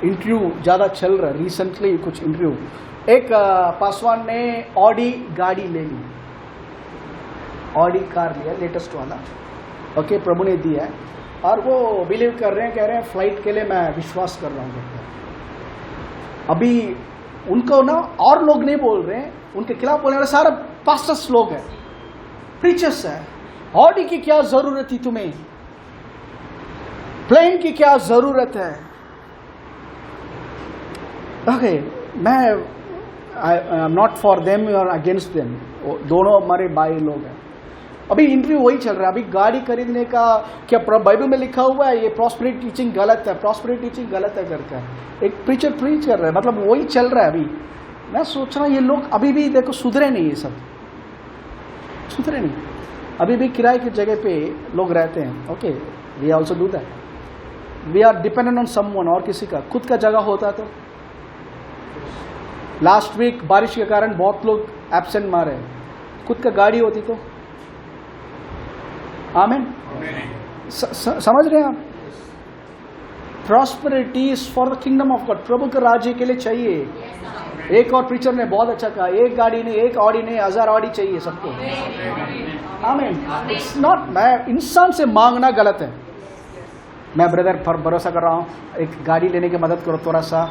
इंटरव्यू ज्यादा चल रहा है, रिसेंटली कुछ इंटरव्यू, एक पासवान ने ऑडी गाड़ी ले ली, ऑडी कार लिया, लेटेस्ट वाला, ओके, प्रभु ने दिया है और वो बिलीव कर रहे हैं, कह रहे हैं फ्लाइट के लिए मैं विश्वास कर रहा हूँ। अभी उनको ना और लोग नहीं बोल रहे हैं, उनके खिलाफ बोलने वाले सारे पास्टर्स लोग हैं, प्रीचर्स है। ऑडी की क्या जरूरत थी तुम्हें, प्लेन की क्या जरूरत है? ओके, मैं आई एम नॉट फॉर देम और अगेंस्ट देम, दोनों हमारे भाई लोग हैं। अभी इंटरव्यू वही चल रहा है। अभी गाड़ी खरीदने का क्या बाइबल में लिखा हुआ है ये प्रॉस्पेरिटी टीचिंग गलत है, प्रॉस्पेरिटी टीचिंग गलत है करके एक प्रीचर प्रीच कर रहा है, मतलब वही चल रहा है। अभी मैं सोच रहा हूँ ये लोग अभी भी देखो सुधरे नहीं, ये सब सुधरे नहीं, अभी भी किराए की जगह पे लोग रहते हैं। Okay, we also do that, we are dependent on someone, और किसी का खुद का जगह होता तो। लास्ट वीक बारिश के कारण बहुत लोग एब्सेंट मारे, खुद का गाड़ी होती तो। आमीन। समझ रहे हैं आप? Prosperity is for the kingdom of God, प्रभु के राज्य के लिए चाहिए। एक और प्रीचर ने बहुत अच्छा कहा, एक गाड़ी नहीं, एक ऑडी नहीं, 1000 ऑडी चाहिए सबको। आमीन। इट्स नॉट, मैं इंसान से मांगना गलत है। मैं ब्रदर पर भरोसा कर रहा हूँ, एक गाड़ी लेने की मदद करो थोड़ा सा,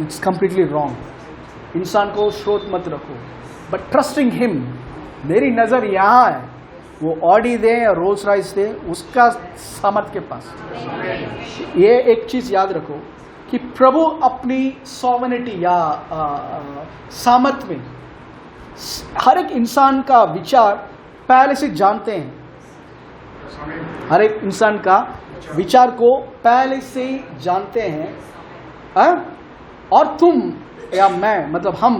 इट्स कंप्लीटली रॉन्ग। इंसान को स्रोत मत रखो, बट ट्रस्टिंग हिम, मेरी नजर यहाँ है, वो ऑडी दे या रोल्स रॉयस दे, उसका सामर्थ के पास। ये एक चीज याद रखो कि प्रभु अपनी सॉवरेनिटी या सामर्थ में हर एक इंसान का विचार पहले से जानते हैं। हर एक इंसान का विचार को पहले से जानते हैं। और तुम या मैं, मतलब हम,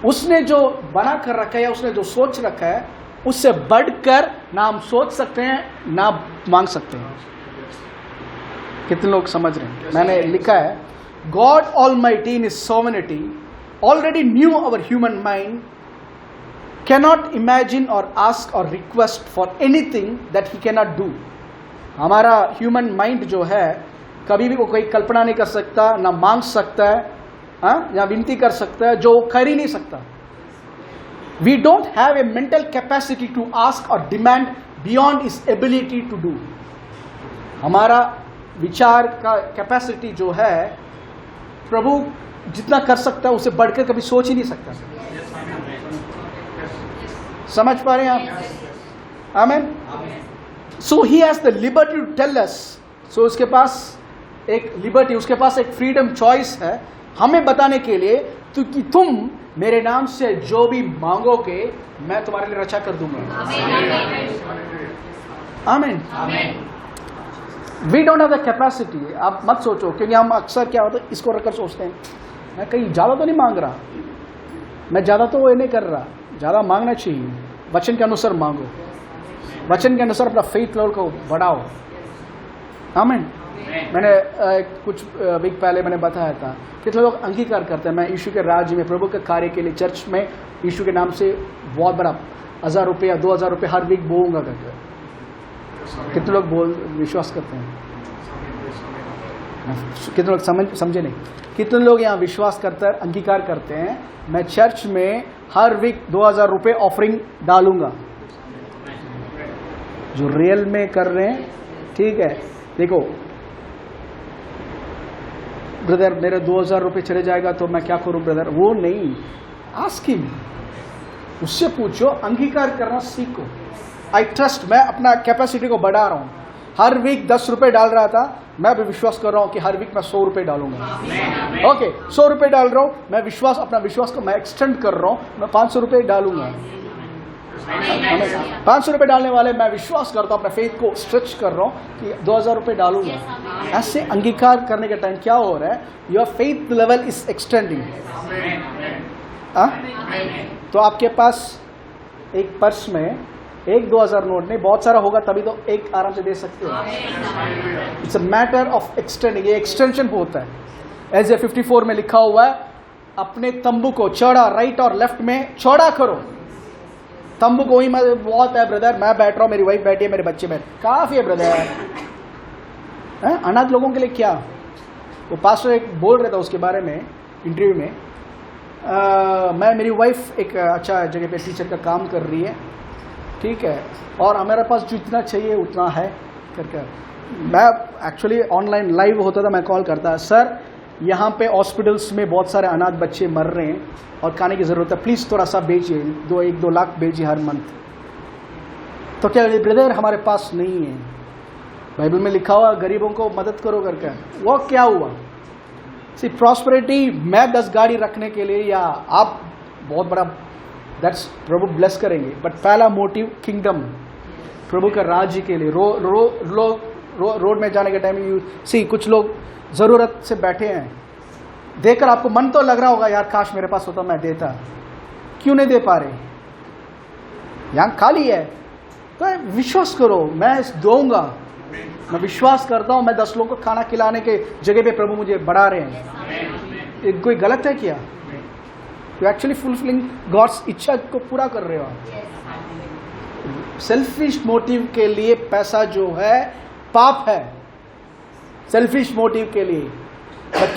उसने जो बना कर रखा है या उसने जो सोच रखा है उससे बढ़कर ना हम सोच सकते हैं ना मांग सकते हैं। कितने लोग समझ रहे हैं? मैंने लिखा है, God almighty in his sovereignty already knew our human mind, cannot imagine और आस्क और request for anything that he cannot do. हमारा ह्यूमन माइंड जो है कभी भी वो कोई कल्पना नहीं कर सकता, ना मांग सकता है, या विनती कर सकता है जो कर ही नहीं सकता। We don't have a mental capacity to ask or demand beyond his ability to do. हमारा विचार का कैपेसिटी जो है प्रभु जितना कर सकता है उससे बढ़कर कभी सोच ही नहीं सकता। समझ पा रहे हैं आप? आमीन। So he has the liberty to tell us. So उसके पास एक लिबर्टी, उसके पास एक फ्रीडम चॉइस है हमें बताने के लिए तो कि तुम मेरे नाम से जो भी मांगोगे मैं तुम्हारे लिए रक्षा कर दूंगा। आमीन। We don't have the capacity. आप मत सोचो, क्योंकि हम अक्सर क्या होता है इसको रखकर सोचते हैं मैं कहीं ज़्यादा तो नहीं मांग रहा, मैं ज़्यादा तो वो नहीं कर रहा। ज़्यादा मांगना चाहिए, वचन के अनुसार मांगो, वचन के अनुसार अपना फेथ लेवल को बढ़ाओ। आमीन। मैंने कुछ वीक पहले मैंने बताया था कितने लोग अंगीकार करते हैं मैं यीशु के राज्य में प्रभु के कार्य के लिए चर्च में यीशु के नाम से बहुत बड़ा 1000 रुपये या 2000 रुपये हर वीक बोऊंगा करके। कितने लोग विश्वास करते हैं? कितने लोग समझे नहीं? कितने लोग यहाँ विश्वास करते हैं, अंगीकार करते हैं मैं चर्च में हर वीक 2000 रुपये ऑफरिंग डालूंगा? जो रियल में कर रहे हैं, ठीक है। देखो ब्रदर मेरे 2000 रुपये चले जाएगा तो मैं क्या करूं ब्रदर? वो नहीं, आस्क हिम, उससे पूछो, अंगीकार करना सीखो। आई ट्रस्ट, मैं अपना कैपेसिटी को बढ़ा रहा हूं। हर वीक 10 रुपये डाल रहा था, मैं भी विश्वास कर रहा हूं कि हर वीक मैं 100 रुपये डालूंगा। ओके, 100 रुपये डाल रहा हूं मैं, विश्वास, अपना विश्वास को मैं एक्सटेंड कर रहा हूं, मैं 500 रुपये डालूंगा। 500 रुपये डालने वाले मैं विश्वास करता हूं, अपने फेथ को स्ट्रेच कर रहा हूं कि 2000 रुपये डालूंगा। ऐसे अंगीकार करने के टाइम क्या हो रहा है? Your faith level is extending. तो आपके पास एक पर्स में 1-2000 नोट नहीं, बहुत सारा होगा तभी तो एक आराम से दे सकते हो। It's a matter of extending, ये एक्सटेंशन होता है। एज ए 54 में लिखा हुआ है, अपने तंबू को चौड़ा राइट और लेफ्ट में चौड़ा करो। तंबू को ही बहुत है ब्रदर, मैं बैठ रहा हूं, मेरी वाइफ बैठी है, मेरे बच्चे बैठे, काफी है ब्रदर। अनाथ लोगों के लिए क्या? वो पास्टर एक बोल रहा था उसके बारे में इंटरव्यू में, मेरी वाइफ एक अच्छा जगह पे टीचर का काम कर रही है, ठीक है, और हमारे पास जितना चाहिए उतना है करके। मैं एक्चुअली ऑनलाइन लाइव होता था, मैं कॉल करता, सर यहाँ पे हॉस्पिटल्स में बहुत सारे अनाथ बच्चे मर रहे हैं और खाने की ज़रूरत है, प्लीज़ थोड़ा सा भेजिए, 1-2 लाख भेजिए हर मंथ। तो क्या ब्रदर हमारे पास नहीं है? बाइबल में लिखा हुआ गरीबों को मदद करो करके। वो क्या हुआ? सी प्रॉस्पेरिटी, मैं 10 गाड़ी रखने के लिए या आप बहुत बड़ा, दैट्स प्रभु ब्लेस करेंगे, बट पहला मोटिव किंगडम, प्रभु का राज्य के लिए। रोड में जाने के टाइम यू सी कुछ लोग ज़रूरत से बैठे हैं, देखकर आपको मन तो लग रहा होगा यार काश मेरे पास होता मैं देता, क्यों नहीं दे पा रहे? यहाँ खाली है तो विश्वास करो, मैं दूंगा, मैं विश्वास करता हूं, मैं 10 लोगों को खाना खिलाने के जगह पे प्रभु मुझे बढ़ा रहे हैं। कोई गलत है क्या? यू एक्चुअली फुलफिलिंग गॉड्स इच्छा को पूरा कर रहे हो आप। सेल्फिश मोटिव के लिए पैसा जो है पाप है, सेल्फिश मोटिव के लिए।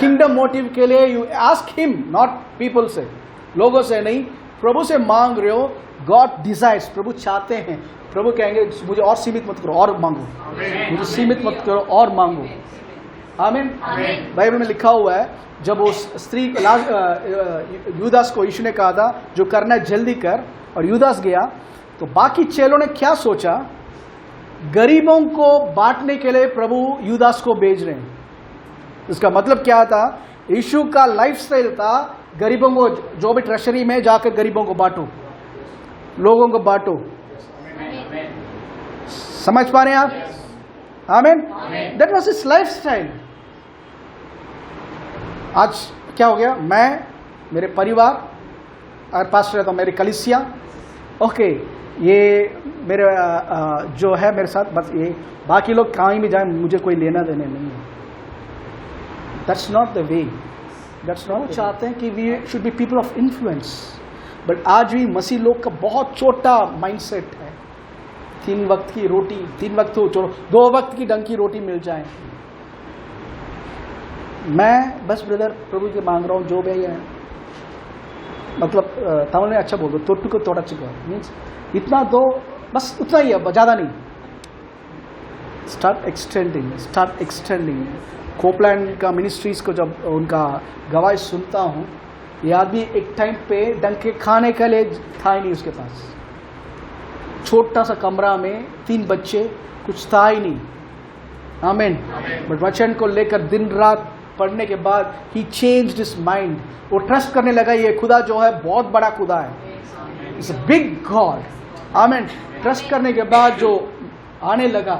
किंगडम मोटिव के लिए you ask him, not people से, लोगों से नहीं, प्रभु से मांग रहे हो। गॉड डिजायर्स, प्रभु चाहते हैं, प्रभु कहेंगे मुझे और सीमित मत करो, और मांगो, मुझे सीमित मत करो, और मांगो। आमीन। बाइबल में लिखा हुआ है, जब वो स्त्री यूदास को यीशु ने कहा था जो करना है जल्दी कर, और यूदास गया, तो बाकी चेलों ने क्या सोचा? गरीबों को बांटने के लिए प्रभु यूदास को भेज रहे हैं। इसका मतलब क्या था? यीशु का लाइफस्टाइल था गरीबों को, जो भी ट्रेजरी में जाकर गरीबों को बांटो, लोगों को बांटो। समझ पा रहे हैं आप? आमीन। That was his lifestyle. आज क्या हो गया? मैं, मेरे परिवार, अगर पास रहता हूं, मेरी कलीसिया, ओके, ये मेरे जो है मेरे साथ, बस ये, बाकी लोग कहीं भी जाए मुझे कोई लेना देने नहीं है। That's not the way, that's not. चाहते हैं कि we should be people of influence, but आज भी मसीह लोग का बहुत छोटा माइंडसेट है। 3 वक्त की रोटी, 3 वक्त तो छोड़ो, 2 वक्त की ढंग की रोटी मिल जाए। मैं बस ब्रदर प्रभु के मांग रहा हूँ, जो भी है, मतलब तमिल में अच्छा बोल दो, तोट्टू को तोड़ा चिका, मीन्स इतना दो, बस उतना ही है, ज़्यादा नहीं। Start extending, start extending. Copeland का मिनिस्ट्रीज को जब उनका गवाही सुनता हूँ, ये आदमी एक टाइम पे ढंग के खाने के लिए था ही नहीं उसके पास, छोटा सा कमरा में 3 बच्चे, कुछ था ही नहीं। आमीन। बट वचन को लेकर दिन रात पढ़ने के बाद ही चेंज्ड हिज माइंड। वो ट्रस्ट करने लगा ये खुदा जो है बहुत बड़ा खुदा है, इट्स अ बिग गॉड। आमीन। ट्रस्ट करने के बाद जो आने लगा,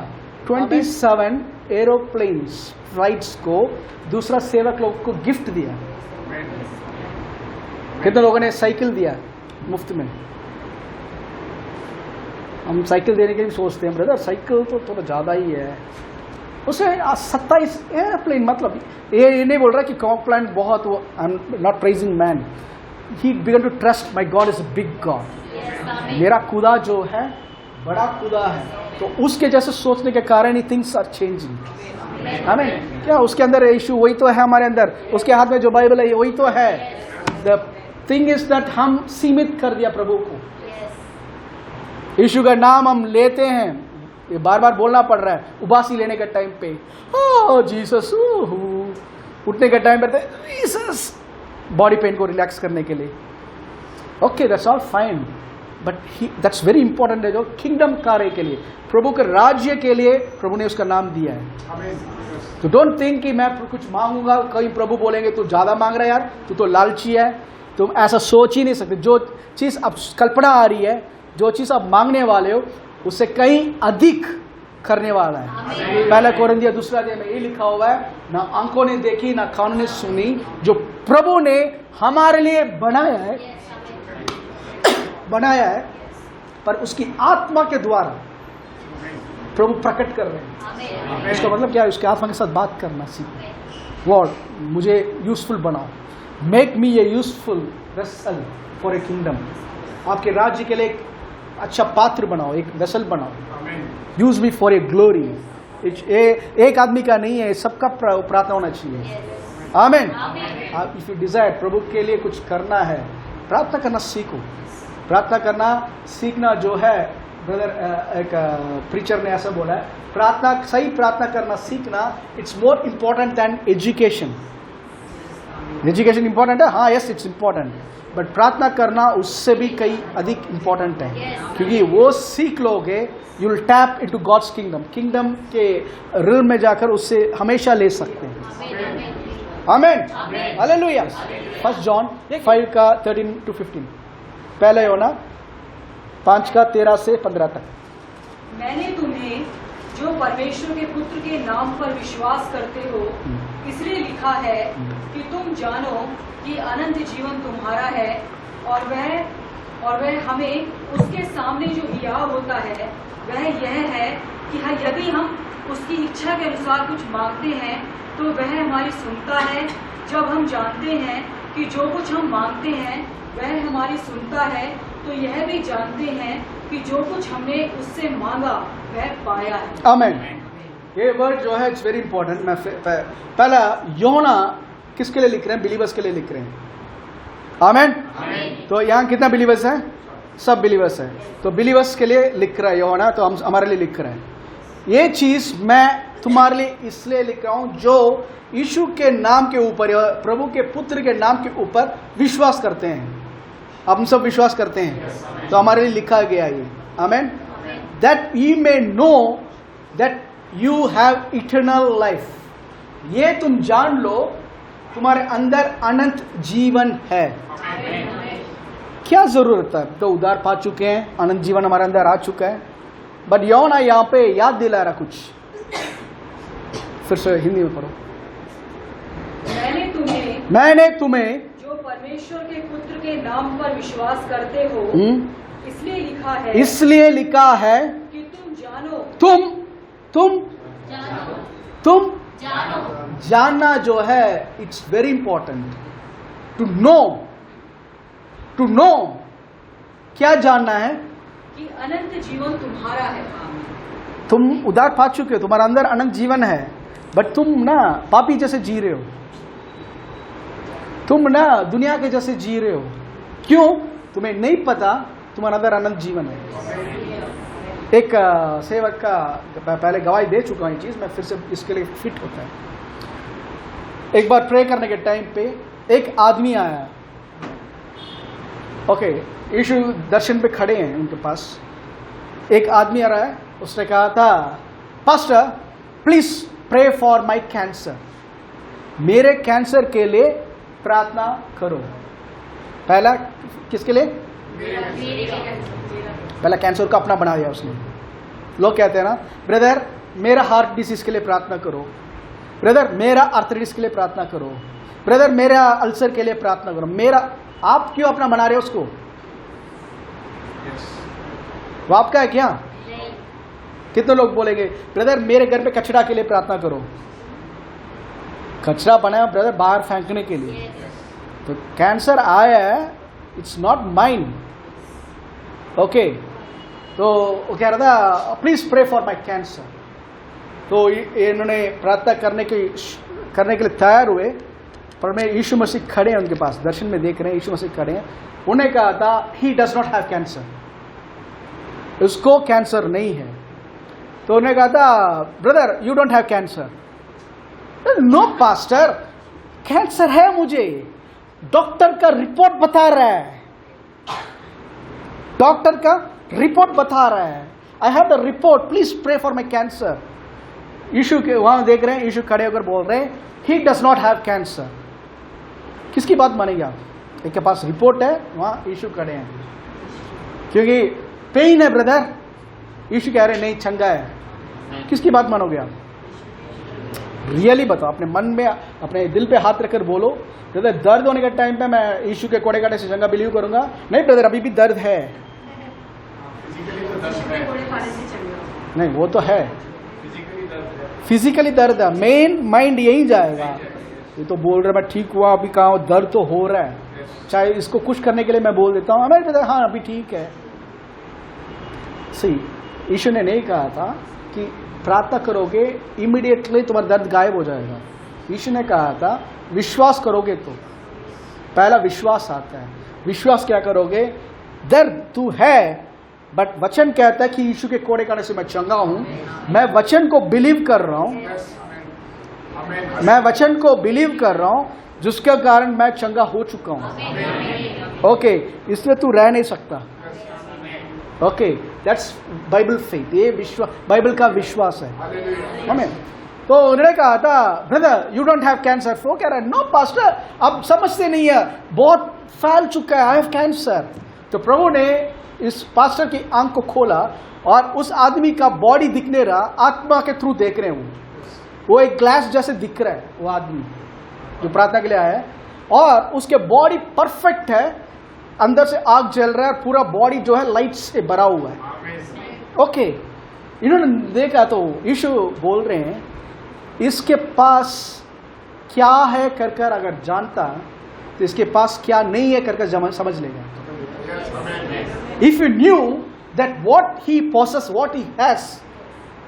27 एरोप्लेन्स फ्लाइट्स को दूसरा सेवक लोग को गिफ्ट दिया। कितने लोगों ने साइकिल दिया मुफ्त में? हम साइकिल देने के लिए सोचते हैं ब्रदर साइकिल तो थोड़ा ज़्यादा ही है। उसे 27 एयरप्लेन, मतलब ये नहीं बोल रहा कि कॉम्प्लान बहुत, वो I am not praising man, he began to trust my God is a big God. मेरा खुदा जो है बड़ा खुदा है, तो उसके जैसे सोचने के कारण ही थिंग्स आर चेंजिंग। हमें क्या उसके अंदर इशू वही तो है हमारे अंदर, उसके हाथ में जो बाइबल है वही तो है। द थिंग इज दैट हम सीमित कर दिया प्रभु को। यीशु का नाम हम लेते हैं, ये बार बार बोलना पड़ रहा है उबासी लेने के टाइम पे, ओह जीसस, उठने के टाइम पे जीसस, बॉडी पेन को रिलैक्स करने के लिए। Okay that's all fine, but that's very important है जो किंगडम कार्य के लिए, प्रभु के राज्य के लिए प्रभु ने उसका नाम दिया है। तो डोंट थिंक कि मैं कुछ मांगूंगा, कहीं प्रभु बोलेंगे तू ज्यादा मांग रहा है यार, तू तो लालची है, तुम ऐसा सोच ही नहीं सकते। जो चीज अब कल्पना आ रही है, जो चीज आप मांगने वाले हो उससे कहीं अधिक करने वाला है। पहला कोरिन्थियों 2 अध्याय में ये लिखा हुआ है, ना आंखों ने देखी ना कानों ने सुनी, जो प्रभु ने हमारे लिए बनाया है, पर उसकी आत्मा के द्वारा प्रभु प्रकट कर रहे हैं। इसका मतलब क्या है? उसके आत्मा के साथ बात करना सीखो। लॉर्ड मुझे यूजफुल बनाओ, make me A useful vessel for a kingdom. आपके राज्य के लिए एक अच्छा पात्र बनाओ, एक वेसल बनाओ। Use me for a glory. एक आदमी का नहीं है, सबका प्रार्थना होना चाहिए। आमीन। इफ यू डिजायर प्रभु के लिए कुछ करना है, प्रार्थना करना सीखो। प्रार्थना करना सीखना जो है ब्रदर, एक प्रीचर ने ऐसा बोला है, प्रार्थना, सही प्रार्थना करना सीखना it's more important than education. Education important है, हाँ यस इट्स इंपॉर्टेंट, बट प्रार्थना करना उससे भी कई अधिक इंपॉर्टेंट है, क्योंकि वो सीख लोगे you will tap into God's kingdom. Kingdom के रिल में जाकर उससे हमेशा ले सकते हैं। आमीन, हालेलुया। 1 जॉन 5 का 13 to 15, पहले योना 5 का 13 से 15 तक। मैंने तुम्हें जो परमेश्वर के पुत्र के नाम पर विश्वास करते हो इसलिए लिखा है कि तुम जानो कि अनंत जीवन तुम्हारा है, और वह हमें उसके सामने जो हिया होता है वह यह है कि यदि हम उसकी इच्छा के अनुसार कुछ मांगते हैं तो वह हमारी सुनता है। जब हम जानते हैं कि जो कुछ हम मांगते हैं वह हमारी सुनता है, तो यह भी जानते हैं कि जो कुछ हमने उससे मांगा वह पाया है। आमीन। ये वर्ड जो है इट्स वेरी इंपॉर्टेंट। मैं पहला यूहन्ना किसके लिए लिख रहे हैं? बिलीवर्स के लिए लिख रहे हैं। आमीन। तो यहाँ कितना बिलीवर्स है? सब बिलीवर्स है। तो बिलीवर्स के लिए लिख रहा है यूहन्ना, तो हम हमारे लिए लिख रहे हैं। ये चीज मैं तुम्हारे लिए इसलिए लिख रहा हूं जो यीशु के नाम के ऊपर, प्रभु के पुत्र के नाम के ऊपर विश्वास करते हैं। हम सब विश्वास करते हैं, तो हमारे लिए लिखा गया ये। आमीन। That you may know that you have eternal life. ये तुम जान लो तुम्हारे अंदर अनंत जीवन है। क्या जरूरत है? तो उद्धार पा चुके हैं, अनंत जीवन हमारे अंदर आ चुका है, बट यूहन्ना यहाँ पे याद दिला रहा कुछ। फिर से हिंदी में पढ़ो। मैंने तुम्हें जो परमेश्वर के पुत्र के नाम पर विश्वास करते हो इसलिए लिखा है कि तुम जानो। तुम जानना जो है it's very important. To know क्या जानना है? कि अनंत जीवन तुम्हारा है। तुम उद्धार पा चुके हो, तुम्हारा अंदर अनंत जीवन है, बट तुम ना पापी जैसे जी रहे हो, तुम ना दुनिया के जैसे जी रहे हो। क्यों? तुम्हें नहीं पता तुम्हारा अंदर अनंत जीवन है। एक सेवक का पहले गवाही दे चुका हूं, ये चीज मैं फिर से इसके लिए फिट होता है। एक बार प्रे करने के टाइम पे एक आदमी आया। ओके, यीशु दर्शन पे खड़े हैं, उनके पास एक आदमी आ रहा है। उसने कहा था, pastor please pray for my cancer, मेरे कैंसर के लिए प्रार्थना करो। पहला किसके लिए? पहला कैंसर का अपना बना दिया उसने। लोग कहते हैं ना, ब्रदर मेरा हार्ट डिसीज के लिए प्रार्थना करो, ब्रदर मेरा आर्थराइटिस के लिए प्रार्थना करो, ब्रदर मेरा अल्सर के लिए प्रार्थना करो। मेरा, आप क्यों अपना बना रहे हो उसको? वो आपका है क्या? कितने लोग बोलेंगे ब्रदर मेरे घर पे कचरा के लिए प्रार्थना करो? कचरा बनाया ब्रदर बाहर फेंकने के लिए। तो कैंसर आया है, इट्स नॉट माइंड। ओके, तो वो कह रहा था please pray for my cancer. तो इन्होंने प्रार्थना करने के लिए तैयार हुए, पर मैं यीशु मसीह खड़े हैं उनके पास, दर्शन में देख रहे हैं यीशु मसीह खड़े हैं। उन्हें कहा था he does not have cancer, उसको कैंसर नहीं है। तो उन्हें कहा था brother you don't have cancer. No pastor, cancer है मुझे, डॉक्टर का रिपोर्ट बता रहा है, डॉक्टर का रिपोर्ट बता रहा है, I have the report, please pray for my cancer. यीशु के वहां देख रहे हैं, यीशु खड़े होकर बोल रहे हैं ही डज नॉट हैव कैंसर। किसकी बात मानेंगे आप? एक के पास रिपोर्ट है, वहां यीशु खड़े हैं, क्योंकि पेन है ब्रदर, यीशु कह रहे नहीं चंगा है। किसकी बात मानोगे आप? रियली बताओ, अपने मन में अपने दिल पे हाथ रखकर बोलो ब्रदर दर्द होने के टाइम पे मैं यीशु के कोड़े काटे से चंगा बिलीव करूंगा? नहीं ब्रदर अभी भी दर्द है। नहीं वो तो है, फिजिकली दर्द है, मेन माइंड यही जाएगा। ये तो बोल रहा मैं ठीक हुआ, अभी कहा दर्द तो हो रहा है, चाहे इसको कुछ करने के लिए मैं बोल देता हूँ नहीं ब्रदर हाँ अभी ठीक है। सही, यीशु ने नहीं कहा था कि प्रार्थना करोगे इमीडिएटली तुम्हारा दर्द गायब हो जाएगा। यीशु ने कहा था विश्वास करोगे तो, पहला विश्वास आता है। विश्वास क्या करोगे? दर्द तू है, बट वचन कहता है कि यीशु के कोड़े काटे से मैं चंगा हूं, मैं वचन को बिलीव कर रहा हूं, मैं वचन को बिलीव कर रहा हूं जिसके कारण मैं चंगा हो चुका हूं। ओके, इसलिए तू रह नहीं सकता। ओके, दैट्स बाइबल फेथ, ये विश्वास, बाइबल का विश्वास है हमें। तो उन्होंने कहा था brother you don't have cancer. वो कह रहा है नो पास्टर, अब समझते नहीं है, बहुत फैल चुका है, आई हैव कैंसर। तो प्रभु ने इस पास्टर की आंख को खोला और उस आदमी का बॉडी दिखने रहा, आत्मा के थ्रू देख रहे हूं, वो एक ग्लास जैसे दिख रहा है वो आदमी जो प्रार्थना के लिए आया है, और उसके बॉडी परफेक्ट है, अंदर से आग जल रहा है, पूरा बॉडी जो है लाइट से भरा हुआ है। ओके, इन्होंने देखा तो यीशु बोल रहे हैं इसके पास क्या है कर कर अगर जानता तो इसके पास क्या नहीं है कर कर समझ लेगा। If you knew that what he possesses, what he has,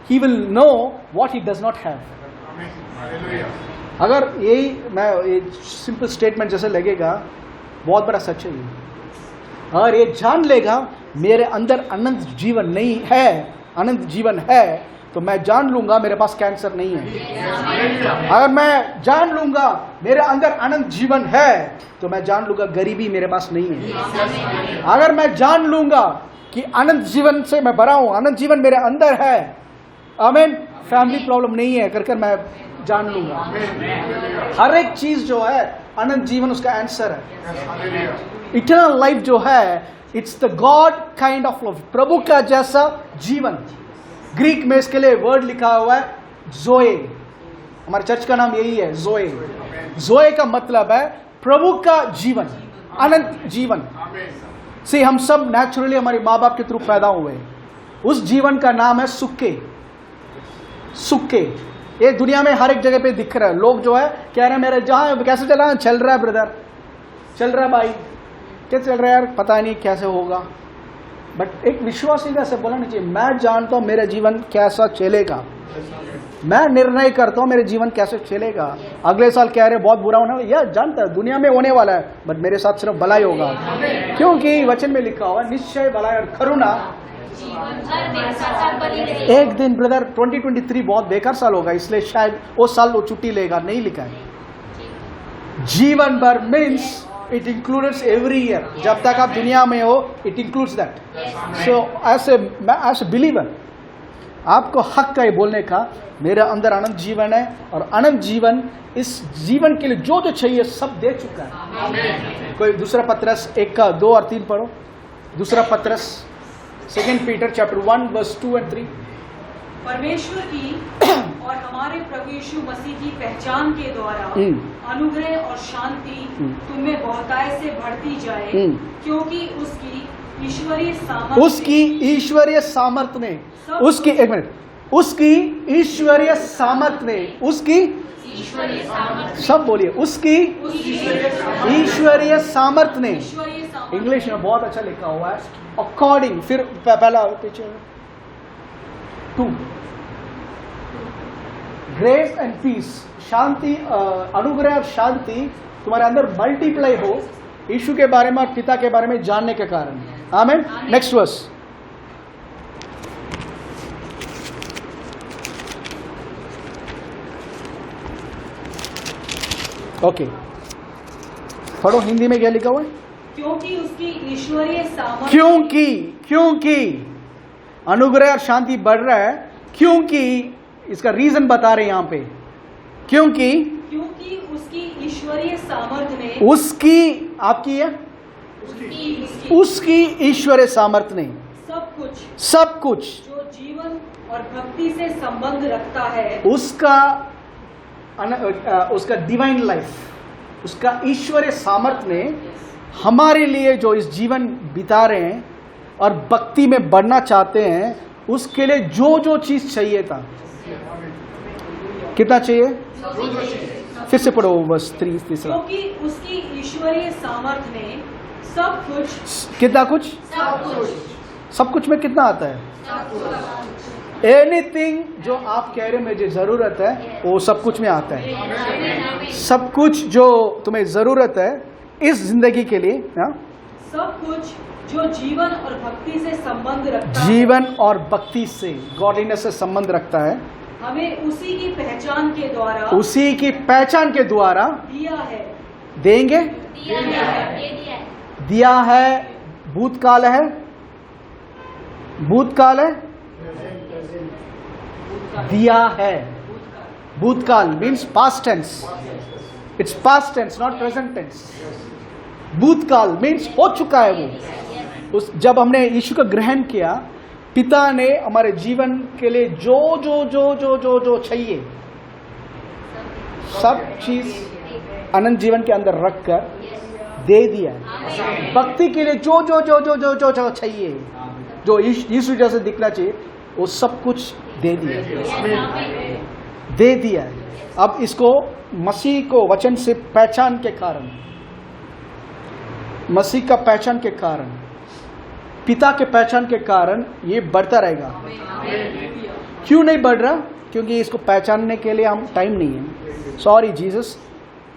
he will know what he does not have. अगर यही मैं ये सिंपल स्टेटमेंट जैसे लगेगा, बहुत बड़ा सच है ये। अगर ये जान लेगा मेरे अंदर अनंत जीवन नहीं है, अनंत जीवन है, तो मैं जान लूंगा मेरे पास कैंसर नहीं है। अगर मैं जान लूंगा मेरे अंदर अनंत जीवन है, तो मैं जान लूंगा गरीबी मेरे पास नहीं है। अगर मैं जान लूंगा कि अनंत जीवन से मैं भरा हूं, अनंत जीवन मेरे अंदर है, आमीन, फैमिली प्रॉब्लम नहीं है कर मैं जान लूंगा। हर एक चीज जो है अनंत जीवन उसका आंसर है। इटर्नल लाइफ जो है it's the God kind of love, प्रभु का जैसा जीवन। ग्रीक में इसके लिए वर्ड लिखा हुआ है जोए, हमारे चर्च का नाम यही है जोए। जोए का मतलब है प्रभु का जीवन, अनंत जीवन। से हम सब नेचुरली हमारे माँ बाप के थ्रू पैदा हुए, उस जीवन का नाम है सुक्के। सुक्के ये दुनिया में हर एक जगह पे दिख रहा है। लोग जो है कह रहे हैं मेरे जहां कैसे चल रहा है ब्रदर, चल रहा है भाई, क्या चल रहा है यार, पता नहीं कैसे होगा। बट एक विश्वासी का ऐसे बोलना नहीं चाहिए, मैं जानता हूं मेरा जीवन कैसा चलेगा, मैं निर्णय करता हूं मेरे जीवन कैसे चलेगा। अगले साल कह रहे बहुत बुरा होना, यह जानता है दुनिया में होने वाला है, बट मेरे साथ सिर्फ भलाई होगा, क्योंकि वचन में लिखा हुआ निश्चय भलाई और करुणा। एक दिन ब्रदर 2023 बहुत बेकार साल होगा, इसलिए शायद वो साल वो छुट्टी लेगा, नहीं लिखा है। जीवन भर means it includes every year, जब तक आप दुनिया में हो it includes that. So as a believer आपको हक है बोलने का मेरे अंदर अनंत जीवन है, और अनंत जीवन इस जीवन के लिए जो जो चाहिए सब दे चुका है। कोई दूसरा पत्रस 1-2 और 3 पढ़ो। दूसरा पत्रस 2 पीटर चैप्टर 1 verse 2 and 3। परमेश्वर की और हमारे प्रभु यीशु मसीह की पहचान के द्वारा अनुग्रह और शांति तुम में बहुतायत से बढ़ती जाए, क्योंकि उसकी ईश्वरीय सामर्थ ने उसकी एक मिनट उसकी ईश्वरीय सामर्थ ने उसकी सब बोलिए उसकी ईश्वरीय सामर्थ ने इंग्लिश में बहुत अच्छा लिखा हुआ है अकॉर्डिंग, फिर पहला पीछे 2 ग्रेस एंड पीस, शांति अनुग्रह और शांति तुम्हारे अंदर मल्टीप्लाई हो यीशु के बारे में और पिता के बारे में जानने के कारण। आमीन। Next verse. ओके पढ़ो हिंदी में क्या लिखा हुआ है। क्योंकि उसकी ईश्वरीय सामर्थ, क्योंकि अनुग्रह और शांति बढ़ रहा है, क्योंकि इसका रीजन बता रहे हैं यहां पे, क्योंकि उसकी ईश्वरीय सामर्थ ने उसकी आपकी है उसकी ईश्वरीय सामर्थ ने सब कुछ जो जीवन और भक्ति से संबंध रखता है उसका डिवाइन लाइफ, उसका ईश्वरीय सामर्थ ने हमारे लिए जो इस जीवन बिता रहे हैं और भक्ति में बढ़ना चाहते हैं उसके लिए जो जो चीज चाहिए था। कितना चाहिए? फिर से पढ़ो बस 3 तीसरा। क्योंकि उसकी ईश्वरीय सामर्थ ने सब कुछ, कितना कुछ? सब कुछ में कितना आता है? एनीथिंग जो आप कह रहे मुझे जरूरत है वो सब कुछ में आता है। सब कुछ जो तुम्हें जरूरत है इस जिंदगी के लिए, सब कुछ जो जीवन और भक्ति से संबंध रखता है, जीवन और भक्ति से गॉडलीनेस से संबंध रखता है, हमें उसी की पहचान के द्वारा दिया है। देंगे? दिया है। भूतकाल है, भूतकाल है, दिया है। भूतकाल means past tense, it's past tense not present tense. भूतकाल मीन्स हो चुका है वो। जब हमने यीशु का ग्रहण किया, पिता ने हमारे जीवन के लिए जो जो जो जो जो जो चाहिए सब चीज अनंत जीवन के अंदर रखकर दे दिया है। भक्ति के लिए जो जो जो जो जो जो जो चाहिए, जो यीशु जैसे दिखना चाहिए, वो सब कुछ दे दिया है। अब इसको मसीह को वचन से पहचान के कारण, मसीह का पहचान के कारण, पिता के पहचान के कारण ये बढ़ता रहेगा। क्यों नहीं बढ़ रहा? क्योंकि इसको पहचानने के लिए हम टाइम नहीं है। सॉरी जीसस,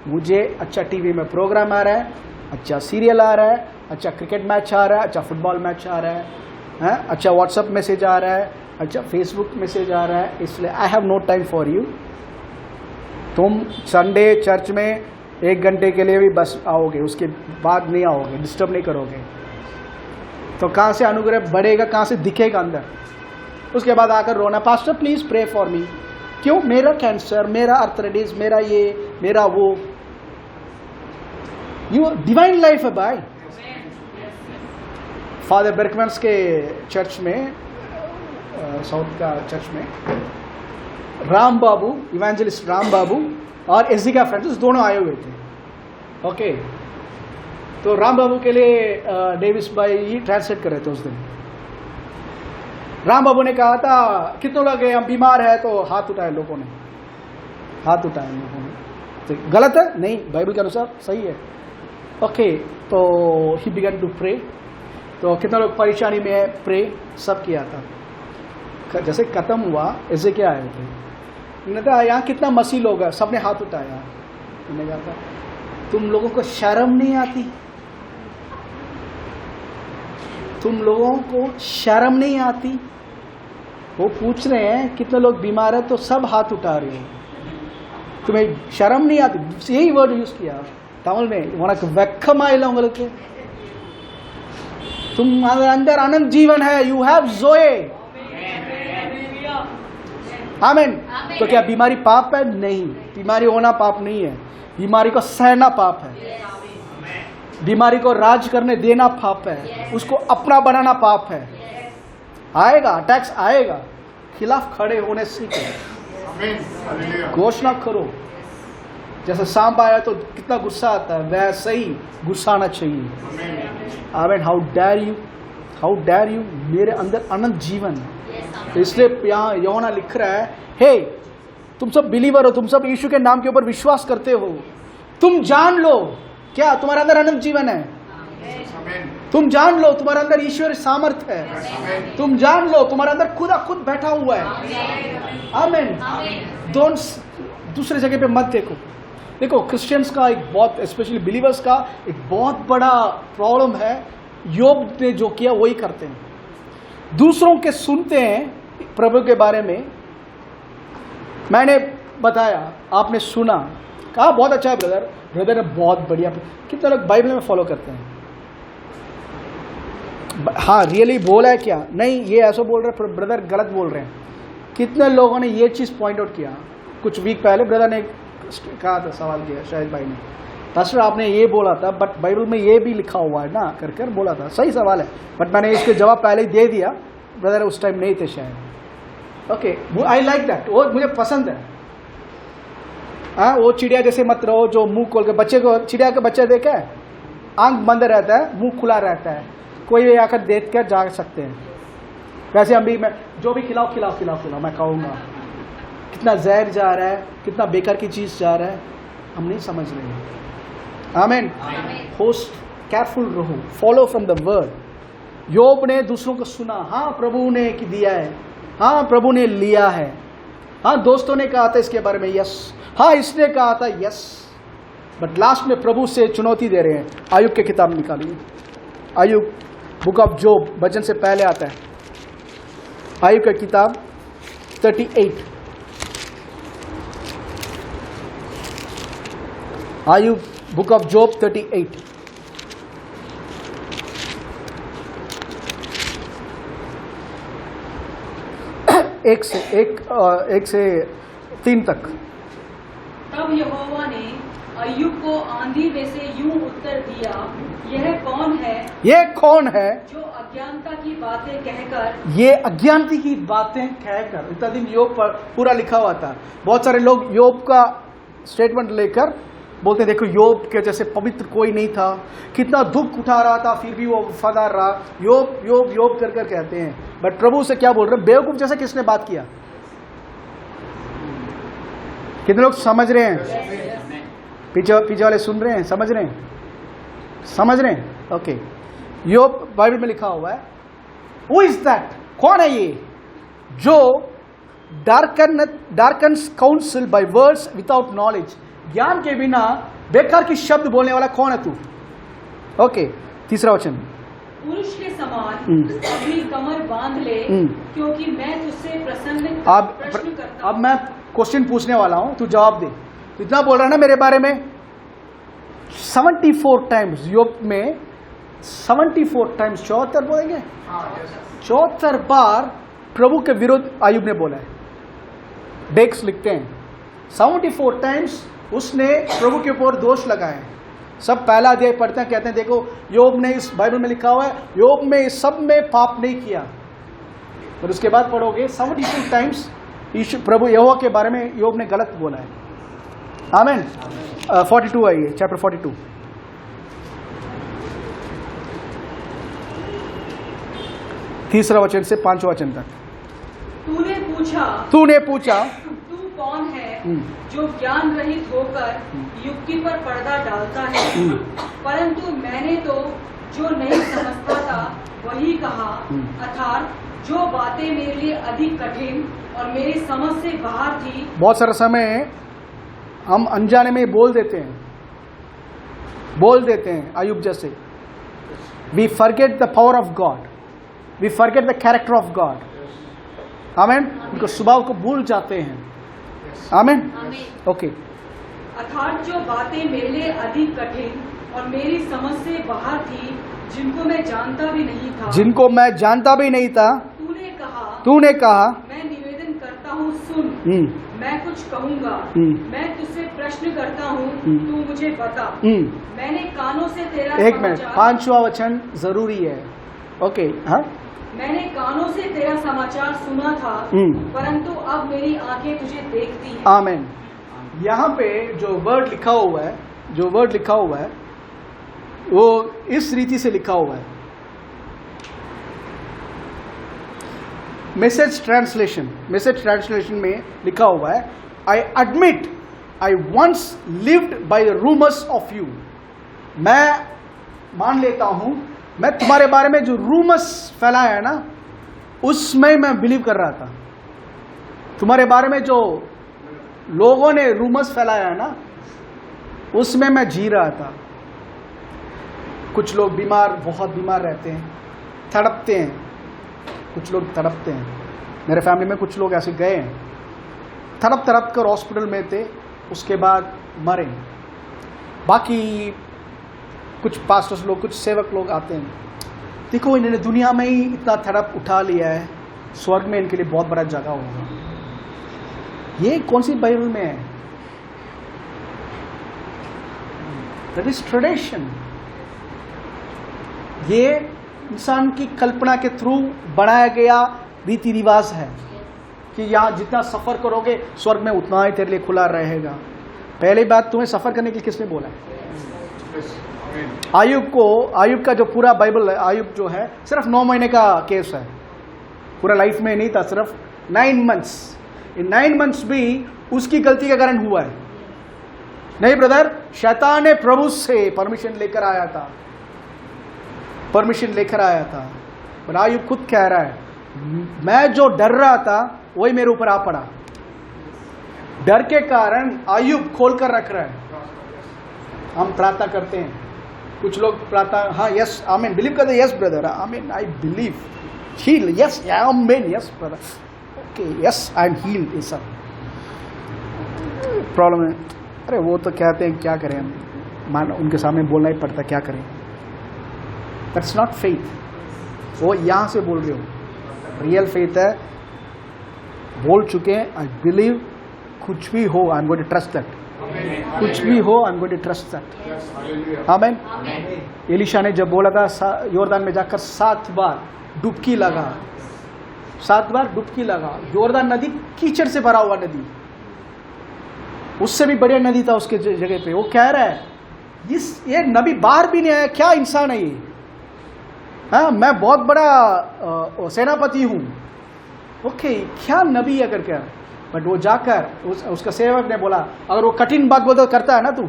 मुझे अच्छा टीवी में प्रोग्राम आ रहा है, अच्छा सीरियल आ रहा है, अच्छा क्रिकेट मैच आ रहा है, अच्छा फुटबॉल मैच आ रहा है, अच्छा व्हाट्सएप मैसेज आ रहा है, अच्छा फेसबुक मैसेज आ रहा है, इसलिए I have no time for you. तुम संडे चर्च में 1 घंटे के लिए भी बस आओगे, उसके बाद नहीं आओगे, डिस्टर्ब नहीं करोगे, तो कहाँ से अनुग्रह बढ़ेगा, कहाँ से दिखेगा अंदर? उसके बाद आकर रोना, pastor please pray for me. क्यों? मेरा कैंसर, मेरा आर्थराइटिस, मेरा ये, मेरा वो। यू डिवाइन लाइफ है भाई। फादर बर्कमैन्स के चर्च में, साउथ का चर्च में, राम बाबू, इवेंजलिस्ट राम बाबू और एजिका फ्रांसिस दोनों आए हुए थे। ओके, तो राम बाबू के लिए डेविस भाई ही ट्रांसलेट कर रहे थे उस दिन। राम बाबू ने कहा था, कितने लोग हम बीमार है, तो हाथ उठाए लोगों ने, हाथ उठाए लोगों ने। तो गलत है? नहीं, बाइबल के अनुसार सही है। ओके, तो ही बिगन टू प्रे। तो कितना लोग परेशानी में है, प्रे सब किया था। जैसे खत्म हुआ, ऐसे क्या आए थे, उन्होंने कहा यहाँ कितना मसीह लोग है, सबने हाथ उठाया। उन्होंने कहा तुम लोगों को शर्म नहीं आती? तुम लोगों को शर्म नहीं आती? वो पूछ रहे हैं कितने लोग बीमार है, तो सब हाथ उठा रहे हो, तुम्हें शर्म नहीं आती? यही वर्ड यूज किया तमिल में, उनक वेक्कमाइला उंगलुक्कु, तुम अंदर अनंत जीवन है, यू हैव ज़ोए। आमीन। तो क्या बीमारी पाप है? नहीं, बीमारी होना पाप नहीं है, बीमारी को सहना पाप है, बीमारी को राज करने देना पाप है, उसको अपना बनाना पाप है। आएगा, अटैक्स आएगा, खिलाफ खड़े होने सीखो, घोषणा करो। जैसे सांप आया तो कितना गुस्सा आता है, वैसे ही गुस्सा आना चाहिए। आमीन। हाउ डेयर यू, मेरे अंदर अनंत जीवन। तो इसलिए यहाँ यूहन्ना लिख रहा है, हे तुम सब बिलीवर हो, तुम सब यीशु के नाम के ऊपर विश्वास करते हो, तुम जान लो क्या तुम्हारे अंदर अनंत जीवन है। तुम जान लो तुम्हारे अंदर ईश्वर सामर्थ है। तुम जान लो तुम्हारे अंदर खुदा खुद बैठा हुआ है। आमीन। दूसरे जगह पे मत देखो। देखो क्रिश्चियंस का एक बहुत, स्पेशली बिलीवर्स का एक बहुत बड़ा प्रॉब्लम है, योब ने जो किया वही करते हैं। दूसरों के सुनते हैं प्रभु के बारे में। मैंने बताया, आपने सुना, कहा बहुत अच्छा है ब्रदर ने बहुत बढ़िया। कितने लोग बाइबल में फॉलो करते हैं? हाँ, रियली बोला है क्या? नहीं, ये ऐसा बोल रहे ब्रदर, गलत बोल रहे हैं। कितने लोगों ने ये चीज़ पॉइंट आउट किया? कुछ वीक पहले ब्रदर ने कहा था, सवाल किया शायद भाई ने, पास्टर आपने ये बोला था बट बाइबल में ये भी लिखा हुआ है ना, कर बोला था। सही सवाल है, बट मैंने इसके जवाब पहले ही दे दिया। ब्रदर उस टाइम नहीं थे शायद। ओके, आई लाइक दैट, वो मुझे पसंद है। हाँ, वो चिड़िया जैसे मत रहो जो मुंह खोल के, बच्चे को, चिड़िया के बच्चे देखा है, आंख बंद रहता है, मुंह खुला रहता है, कोई भी आकर देख कर जा सकते हैं। वैसे हम भी, मैं जो भी खिलाओ मैं खाऊंगा। कितना जहर जा रहा है, कितना बेकार की चीज जा रहा है, हम नहीं समझ रहे हैं। आमीन। होस्ट केयरफुल रहो, फॉलो फ्रॉम द वर्ड। योब ने दूसरों को सुना, हाँ प्रभु ने दिया है, हाँ प्रभु ने लिया है, हाँ दोस्तों ने कहा था इसके बारे में, यस, हाँ इसने कहा था, यस, बट लास्ट में प्रभु से चुनौती दे रहे हैं। आयुब की किताब निकालिए, आयुब बुक ऑफ जोब वचन से पहले आता है। आयुब की किताब 38, आयुब बुक ऑफ जोब 38। एक से 3 तक। तब यहोवा ने अय्यूब को आंधी में से यूं उत्तर दिया, यह कौन है जो अज्ञानता की बातें कहकर, इतना दिन योग पर पूरा लिखा हुआ था। बहुत सारे लोग योग का स्टेटमेंट लेकर बोलते हैं, देखो योग के जैसे पवित्र कोई नहीं था, कितना दुख उठा रहा था फिर भी वो वफादार रहा, योग कर कहते हैं। बट प्रभु से क्या बोल रहे हैं? बेवकूफ जैसे किसने बात किया? कितने लोग समझ रहे हैं? पीछे वाले सुन रहे हैं, समझ रहे हैं? ओके, योग बाइबल में लिखा हुआ है। Who is that? कौन है ये जो darkens counsel by words without knowledge? ज्ञान के बिना बेकार की शब्द बोलने वाला कौन है तू? ओके, तीसरा वचन। पुरुष के समान अपनी कमर बांध ले, क्योंकि मैं तुझसे प्रश्न करता। अब मैं क्वेश्चन पूछने वाला हूं, तू जवाब दे। इतना बोल रहा है ना मेरे बारे में। 74 टाइम्स योग में, 74 टाइम्स, 74 बोलेंगे, 74 बार प्रभु के विरुद्ध आयुब ने बोला है। डेक्स लिखते हैं 74 टाइम्स उसने प्रभु के ऊपर दोष लगाए। सब पहला अध्याय पढ़ते हैं, कहते हैं देखो योग ने, इस बाइबल में लिखा हुआ है योग में इस सब में पाप नहीं किया। और उसके बाद पढ़ोगे 72 टाइम्स प्रभु यहोवा के बारे में योग ने गलत बोला है। आमीन। 42 आइए, चैप्टर 42, तीसरा वचन से 5वां वचन तक। तूने पूछा तू कौन है जो ज्ञान रहित होकर युक्ति पर पर्दा डालता है? परंतु मैंने तो जो नहीं समझता था वही कहा, अर्थात जो बातें मेरे लिए अधिक कठिन और मेरी समझ से बाहर थी। बहुत सारा समय हम अनजाने में बोल देते हैं आयुब जैसे। We forget the power of God, we forget the character of God. आमीन। उनको स्वभाव को भूल जाते हैं। आमीन। ओके, अर्थात जो बातें मेरे लिए अधिक कठिन और मेरी समझ से बाहर थी, जिनको मैं जानता भी नहीं था, तूने कहा मैं निवेदन करता हूँ, सुन, मैं कुछ कहूँगा, मैं तुझसे प्रश्न करता हूँ, तू मुझे बता, मैंने कानों से तेरा। 1 मिनट, 5वां वचन जरूरी है। ओके, हाँ, मैंने कानों से तेरा समाचार सुना था, परंतु अब मेरी आंखें तुझे देखती हैं। आमीन। यहाँ पे जो वर्ड लिखा हुआ है वो इस रीति से लिखा हुआ है। मैसेज ट्रांसलेशन में लिखा हुआ है, I admit I once lived by the rumours of you. मैं मान लेता हूं, मैं तुम्हारे बारे में जो रूमर्स फैलाया है ना, उसमें मैं बिलीव कर रहा था। तुम्हारे बारे में जो लोगों ने रूमर्स फैलाया है ना, उसमें मैं जी रहा था। कुछ लोग बहुत बीमार रहते हैं, तड़पते हैं, कुछ लोग तड़पते हैं। मेरे फैमिली में कुछ लोग ऐसे गए हैं, तड़प कर हॉस्पिटल में थे, उसके बाद मरे। बाकी कुछ पास्टर्स लोग, कुछ सेवक लोग आते हैं, देखो इन्होंने दुनिया में ही इतना तड़प उठा लिया है, स्वर्ग में इनके लिए बहुत बड़ा जगह होगा। ये कौन सी बाइबल में है? That is tradition. ये इंसान की कल्पना के थ्रू बनाया गया रीति रिवाज है कि यहाँ जितना सफर करोगे स्वर्ग में उतना ही तेरे लिए खुला रहेगा। पहली बात, तुम्हें सफर करने के लिए किसने बोला है? आयुब का जो पूरा बाइबल है, आयुब जो है सिर्फ 9 महीने का केस है, पूरा लाइफ में नहीं था, सिर्फ 9 मंथ्स। इन 9 मंथ्स भी उसकी गलती के कारण हुआ है। नहीं ब्रदर, शैतान ने प्रभु से परमिशन लेकर आया था, पर आयुब खुद कह रहा है, मैं जो डर रहा था वही मेरे ऊपर आ पड़ा। डर के कारण आयुब खोल कर रख रहा है। हम प्रार्थना करते हैं, कुछ लोग प्रार्थना, हाँ यस आमीन, बिलीव करते हैं, यस ब्रदर आमीन, आई बिलीव, हील, यस आमीन, yes brother, okay yes I am heeled. ये सब प्रॉब्लम है। अरे वो तो कहते हैं, क्या करें हम, मान उनके सामने बोलना ही पड़ता, क्या करें। That's not faith. वो यहाँ से बोल रहे हो, रियल फेथ है, बोल चुके हैं, आई बिलीव, कुछ भी हो I am going to trust that, कुछ भी हो I am going to trust that. आमीन। एलीशा ने जब बोला था योरदान में जाकर 7 बार डुबकी लगा, 7 बार डुबकी लगा, योरदान नदी कीचड़ से भरा हुआ नदी, उससे भी बढ़िया नदी था उसके जगह पे। वो कह रहा है ये नबी बाहर भी नहीं आया, क्या इंसान है ये, हाँ मैं बहुत बड़ा सेनापति हूं, ओके क्या नबी है करके। बट वो जाकर उसका सेवक ने बोला, अगर वो कठिन बात बोलता करता है ना, तू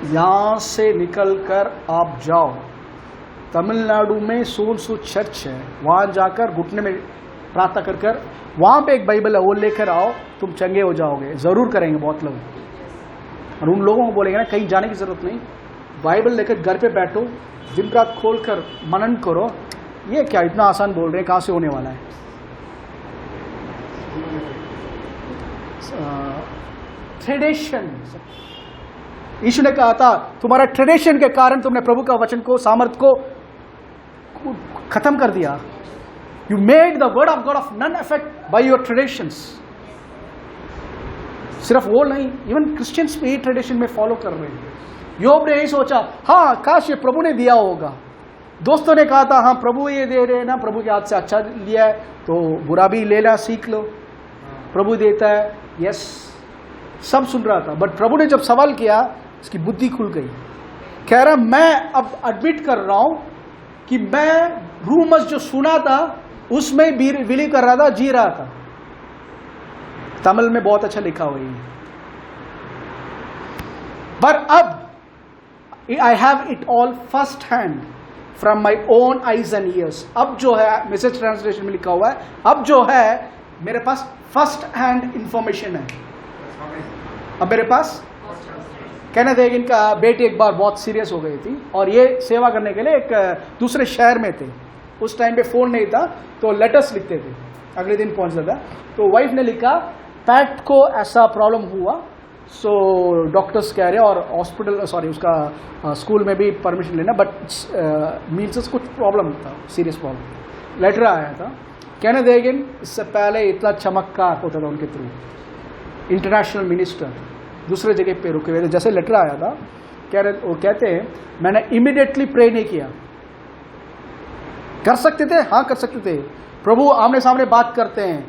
यहां से निकल कर आप जाओ, तमिलनाडु में सोलसू चर्च है, वहां जाकर घुटने में प्रार्थना कर वहां पे एक बाइबल है, वो लेकर आओ, तुम चंगे हो जाओगे। जरूर करेंगे बहुत लोग, और उन लोगों को बोलेंगे ना कहीं जाने की जरूरत नहीं, बाइबल लेकर घर पे बैठो, दिन रात खोल कर मनन करो। ये क्या इतना आसान बोल रहे हैं, कहां से होने वाला है। ट्रेडिशन, यीशु ने कहा था तुम्हारा ट्रेडिशन के कारण तुमने प्रभु का वचन को, सामर्थ को खत्म कर दिया। You made the word of God of none effect by your traditions. सिर्फ वो नहीं, इवन क्रिश्चियंस भी ट्रेडिशन में फॉलो कर रहे हैं। योब ने यही सोचा, हाँ काश ये प्रभु ने दिया होगा। दोस्तों ने कहा था, हाँ प्रभु ये दे रहे हैं ना, प्रभु के हाथ से अच्छा लिया है तो बुरा भी लेना सीख लो, प्रभु देता है, यस सब सुन रहा था। बट प्रभु ने जब सवाल किया, इसकी बुद्धि खुल गई। कह रहा मैं अब एडमिट कर रहा हूं कि मैं रूमर्स जो सुना था उसमें बिलीव कर रहा था, जी रहा था। तमिल में बहुत अच्छा लिखा हुआ है, पर अब I have it all first hand from my own eyes and years. अब जो है, मैसेज ट्रांसलेशन में लिखा हुआ है, अब जो है मेरे पास फर्स्ट हैंड इंफॉर्मेशन है। अब मेरे पास कहना था, इनका बेटी एक बार बहुत सीरियस हो गई थी और ये सेवा करने के लिए एक दूसरे शहर में थे। उस टाइम पे फोन नहीं था तो लेटर्स लिखते थे, अगले दिन पहुंचता था। तो वाइफ ने लिखा, पैट को ऐसा प्रॉब्लम हुआ, सो डॉक्टर्स कह रहे हैं, और हॉस्पिटल उसका स्कूल में भी परमिशन लेना, बट मीन्स कुछ प्रॉब्लम था, सीरियस प्रॉब्लम। लेटर आया था। कहने देंगे इससे पहले इतना चमत्कार होता था उनके थ्रू, इंटरनेशनल मिनिस्टर दूसरे जगह पे रुके हुए थे। जैसे लेटर आया था, वो कहते हैं मैंने इमीडिएटली प्रे नहीं किया, कर सकते थे, हाँ कर सकते थे। प्रभु आमने सामने बात करते हैं,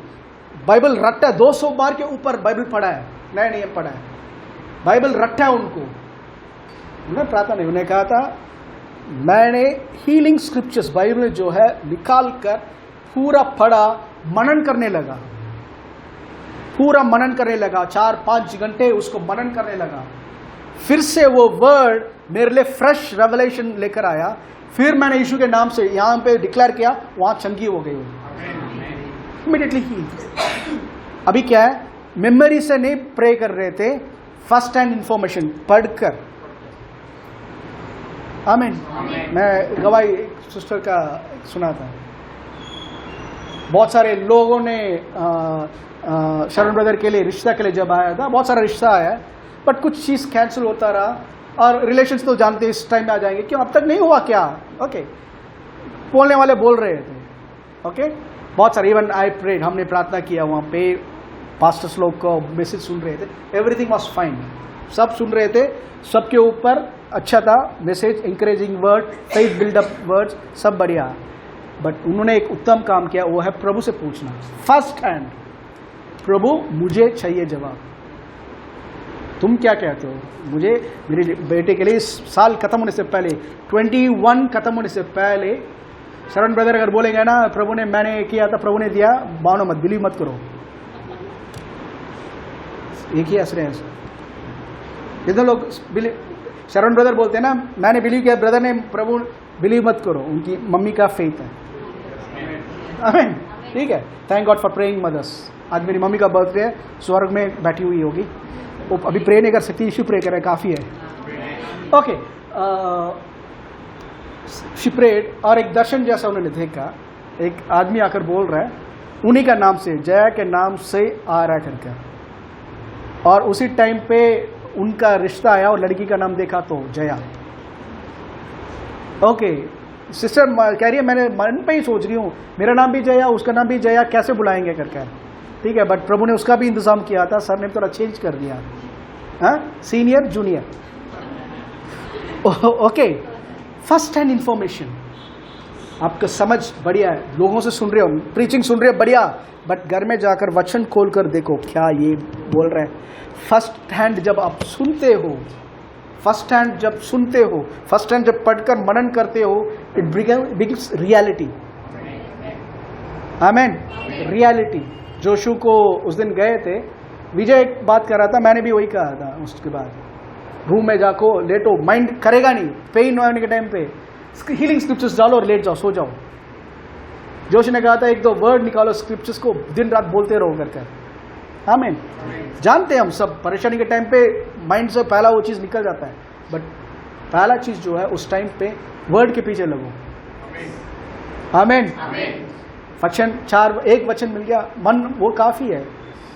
बाइबल रट्टा है, 200 बार के ऊपर बाइबल पढ़ा है, नया नियम पढ़ा है, बाइबल रट्टा है उनको। उन्हें प्रार्थना नहीं, उन्हें कहा था मैंने हीलिंग स्क्रिप्चर्स बाइबल में जो है निकाल कर पूरा पढ़ा, मनन करने लगा, पूरा मनन करने लगा, 4-5 घंटे उसको मनन करने लगा। फिर से वो वर्ड मेरे लिए फ्रेश रेवलेशन लेकर आया। फिर मैंने यीशु के नाम से यहां पे डिक्लेयर किया, वहां चंगी हो गई, इमीडिएटली ही। अभी क्या है, मेमोरी से नहीं प्रे कर रहे थे, फर्स्ट हैंड इंफॉर्मेशन पढ़कर। आमीन। मैं गवाही सिस्टर का सुना था, बहुत सारे लोगों ने शरण ब्रदर के लिए, रिश्ता के लिए जब आया था, बहुत सारा रिश्ता आया, बट कुछ चीज कैंसिल होता रहा, और रिलेशंस तो जानते हैं इस टाइम में आ जाएंगे, क्यों अब तक नहीं हुआ क्या? ओके, बोलने वाले बोल रहे थे, ओके, बहुत सारे, इवन आई प्रेड, हमने प्रार्थना किया वहाँ पे, पास्टर्स लोग को मैसेज सुन रहे थे, एवरीथिंग वाज फाइन, सब सुन रहे थे, सबके ऊपर अच्छा था message, encouraging word, faith build up words, सब बढ़िया। बट उन्होंने एक उत्तम काम किया, वो है प्रभु से पूछना फर्स्ट हैंड, प्रभु मुझे चाहिए जवाब, तुम क्या कहते हो? मुझे मेरे बेटे के लिए इस साल खत्म होने से पहले, 21 खत्म होने से पहले, शरण ब्रदर अगर बोलेंगे ना प्रभु ने, मैंने किया था, प्रभु ने दिया, मानो मत, बिलीव मत करो, एक ही एसरेंस। इधर लोग शरण ब्रदर बोलते हैं ना, मैंने बिलीव किया, ब्रदर ने, प्रभु बिलीव मत करो, उनकी मम्मी का फेथ है। आमीन, ठीक है, thank God for praying mothers. आज मेरी मम्मी का बर्थडे है, स्वर्ग में बैठी हुई होगी, वो अभी प्रे नहीं कर सकती, इशू प्रे करें, काफी है। ओके, शी प्रेड, और एक दर्शन जैसा उन्होंने देखा, एक आदमी आकर बोल रहा है, उन्हीं का नाम से, जया के नाम से आ रहा करके, और उसी टाइम पे उनका रिश्ता आया और लड़की का नाम देखा तो जया। ओके, सिस्टर कह रही है मैंने मन पे ही सोच रही हूँ, मेरा नाम भी जया, उसका नाम भी जया, कैसे बुलाएंगे करके, ठीक है, बट प्रभु ने उसका भी इंतजाम किया था, सर ने थोड़ा चेंज कर दिया, हाँ, senior junior. Okay, first hand information, आपका समझ बढ़िया है, लोगों से सुन रहे हो, प्रीचिंग सुन रहे हो, बढ़िया, बट घर में जाकर वचन खोल कर देखो क्या ये बोल रहे हैं। फर्स्ट हैंड जब आप सुनते हो, फर्स्ट हैंड जब सुनते हो, फर्स्ट हैंड जब पढ़कर मनन करते हो, इट बिगिंस रियलिटी। आमीन, रियलिटी। जोशु को उस दिन गए थे, विजय एक बात कर रहा था, मैंने भी वही कहा था, उसके बाद रूम में जाको लेटो, माइंड करेगा नहीं, पेन होने के टाइम पे हीलिंग स्क्रिप्चर्स डालो और लेट जाओ, सो जाओ। जोश ने कहा था 1-2 वर्ड निकालो स्क्रिप्चर्स को, दिन रात बोलते रहो करके। आमीन। जानते हैं हम सब, परेशानी के टाइम पे माइंड से पहला वो चीज निकल जाता है, बट पहला चीज जो है उस टाइम पे वर्ड के पीछे लगो। आमीन। वचन 4, एक वचन मिल गया, मन वो काफी है,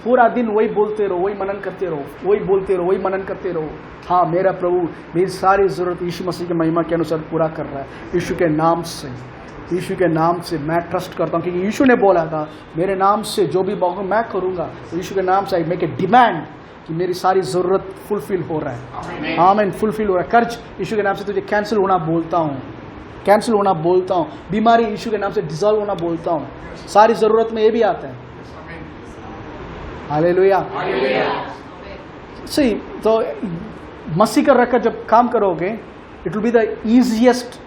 पूरा दिन वही बोलते रहो, वही मनन करते रहो, वही बोलते रहो, वही मनन करते रहो। हाँ, मेरा प्रभु मेरी सारी जरूरत यीशु मसीह की महिमा के अनुसार पूरा कर रहा है, यीशु के नाम से, यीशु के नाम से मैं ट्रस्ट करता हूँ, क्योंकि यीशु ने बोला था मेरे नाम से जो भी मांगो मैं करूँगा। यीशु के नाम से आई मेक ए डिमांड कि मेरी सारी ज़रूरत फुलफिल हो रहा है। आमीन, फुलफिल हो रहा है। कर्ज यीशु के नाम से तुझे कैंसिल होना बोलता हूँ, कैंसिल होना बोलता हूँ। बीमारी यीशु के नाम से डिसॉल्व होना बोलता हूँ। सारी ज़रूरत में ये भी आता है। हालेलुया। सही, तो मसीह का रखकर जब काम करोगे it will be the easiest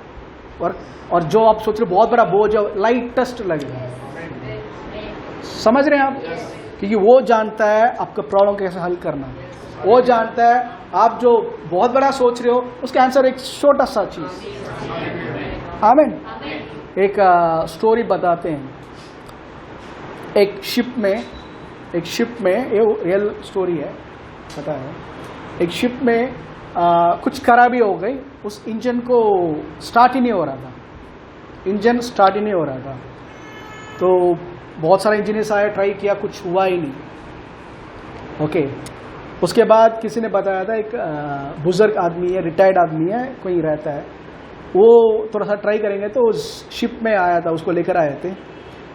work, और जो आप सोच रहे बहुत बड़ा बोझ है लाइटेस्ट लगेगा। समझ रहे हैं आप? क्योंकि वो जानता है आपका प्रॉब्लम कैसे हल करना, वो जानता है आप जो बहुत बड़ा सोच रहे हो उसका आंसर एक छोटा सा चीज। आमीन। एक स्टोरी बताते हैं। एक शिप में ये रियल स्टोरी है, पता है। एक शिप में कुछ खराबी हो गई, उस इंजन को स्टार्ट ही नहीं हो रहा था, इंजन स्टार्ट ही नहीं हो रहा था। तो बहुत सारे इंजीनियर्स आए, ट्राई किया, कुछ हुआ ही नहीं। ओके, उसके बाद किसी ने बताया था, एक बुजुर्ग आदमी है, रिटायर्ड आदमी है, कोई रहता है, वो थोड़ा सा ट्राई करेंगे। तो उस शिप में आया था, उसको लेकर आए थे।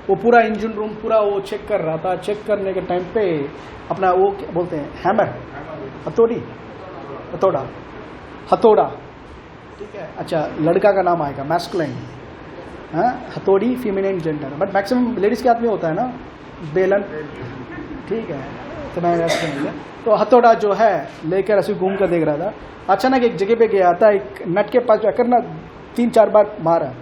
वो पूरा इंजन रूम पूरा वो चेक कर रहा था। चेक करने के टाइम पे अपना वो क्या बोलते हैं, हैमर, हथौड़ा, ठीक है। अच्छा, लड़का का नाम आएगा मैस्कुलाइन। हथौड़ी female gender, but maximum ladies के हाथ में होता है ना बेलन, ठीक है, तो मैं ऐसे नहीं है। तो हथौड़ा जो है लेकर ऐसे घूम कर देख रहा था, अचानक एक जगह पे गया था, एक नट के पास जाकर ना 3-4 बार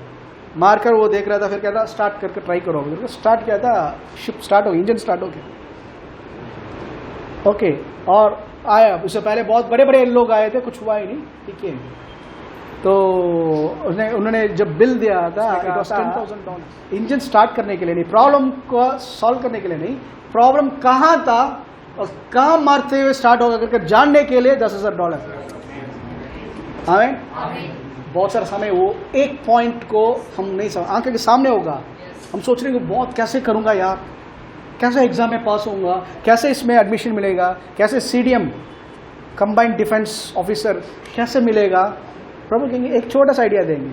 मार कर वो देख रहा था, फिर कहता स्टार्ट करके ट्राई करो, स्टार्ट किया था, शिप स्टार्ट हो गई, इंजन स्टार्ट हो गया, ओके। और आया, उससे पहले बहुत बड़े बड़े लोग आए थे, कुछ हुआ ही नहीं, ठीक है। तो उन्होंने जब बिल दिया था इट वाज $10,000 इंजन स्टार्ट करने के लिए नहीं, प्रॉब्लम को सॉल्व करने के लिए नहीं, प्रॉब्लम कहाँ था और कहाँ मारते हुए स्टार्ट होगा करके जानने के लिए $10,000। आमीन। बहुत सारा समय वो एक पॉइंट को हम नहीं समझ, आंखें के सामने होगा, हम सोच रहे हैं बहुत कैसे करूँगा यार, कैसे एग्जाम में पास होऊंगा, कैसे इसमें एडमिशन मिलेगा, कैसे CDM कंबाइंड डिफेंस ऑफिसर कैसे मिलेगा। प्रभु कहेंगे एक छोटा सा आइडिया देंगे,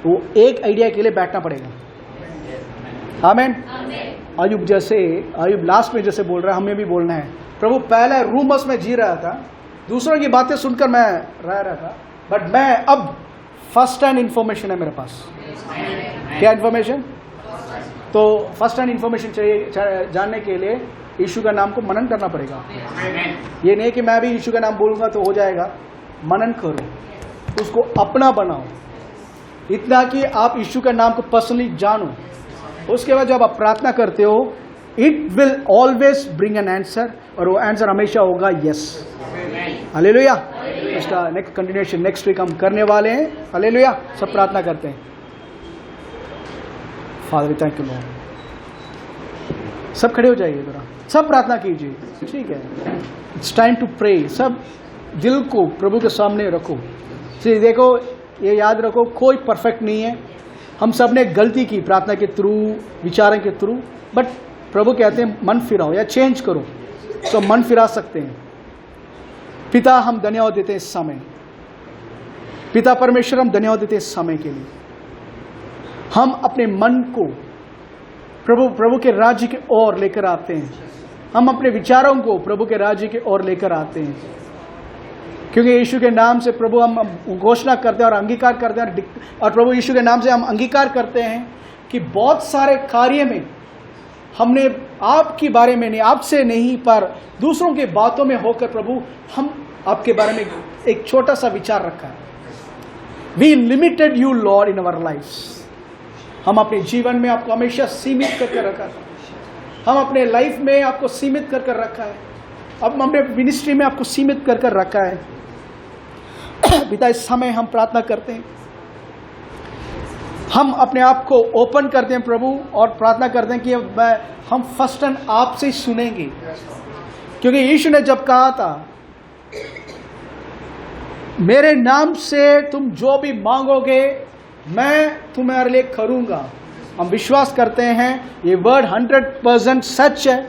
वो एक आइडिया के लिए बैठना पड़ेगा। आमीन। आयुब लास्ट में जैसे बोल रहा है, हमें भी बोलना है। प्रभु पहले रूमर्स में जी रहा था, दूसरों की बातें सुनकर मैं रह रहा था, बट मैं अब फर्स्ट हैंड इंफॉर्मेशन है मेरे पास। क्या इंफॉर्मेशन? तो फर्स्ट हैंड इंफॉर्मेशन चाहिए जानने के लिए यीशु का नाम को मनन करना पड़ेगा। ये नहीं कि मैं भी यीशु का नाम बोलूंगा तो हो जाएगा, मनन करो, उसको अपना बनाओ, इतना कि आप यीशु का नाम को पर्सनली जानो। उसके बाद जब आप प्रार्थना करते हो, it will always bring an answer, और वो आंसर हमेशा होगा यस। हालेलुया। इसका नेक्स्ट कंटिन्यूएशन नेक्स्ट वीक हम करने वाले हैं। हालेलुया। सब प्रार्थना करते हैं। Father thank you Lord. सब खड़े हो जाइए जरा, सब प्रार्थना कीजिए, ठीक है। It's time to pray. सब दिल को प्रभु के सामने रखो। देखो, ये याद रखो, कोई परफेक्ट नहीं है, हम सब ने गलती की प्रार्थना के थ्रू, विचारों के थ्रू, बट प्रभु कहते हैं मन फिराओ या चेंज करो, तो मन फिरा सकते हैं। पिता हम धन्यवाद देते हैं इस समय, पिता परमेश्वर हम धन्यवाद देते हैं इस समय के लिए। हम अपने मन को प्रभु के राज्य की ओर लेकर आते हैं, हम अपने विचारों को प्रभु के राज्य की ओर लेकर आते हैं, क्योंकि यीशु के नाम से प्रभु हम घोषणा करते हैं और अंगीकार करते हैं, और प्रभु यीशु के नाम से हम अंगीकार करते हैं कि बहुत सारे कार्य में हमने आपके बारे में नहीं, आपसे नहीं, पर दूसरों के बातों में होकर प्रभु हम आपके बारे में एक छोटा सा विचार रखा है। We limited you lord in our life. हम अपने जीवन में आपको हमेशा सीमित करके रखा है, हम अपने लाइफ में आपको सीमित करके रखा है, अब हमने मिनिस्ट्री में आपको सीमित कर रखा है। पिता इस समय हम प्रार्थना करते हैं, हम अपने आप को ओपन करते हैं प्रभु, और प्रार्थना करते हैं कि हम फर्स्ट हैंड आपसे ही सुनेंगे, क्योंकि यीशु ने जब कहा था मेरे नाम से तुम जो भी मांगोगे मैं तुम्हारे लिए करूंगा। हम विश्वास करते हैं ये वर्ड 100% सच है।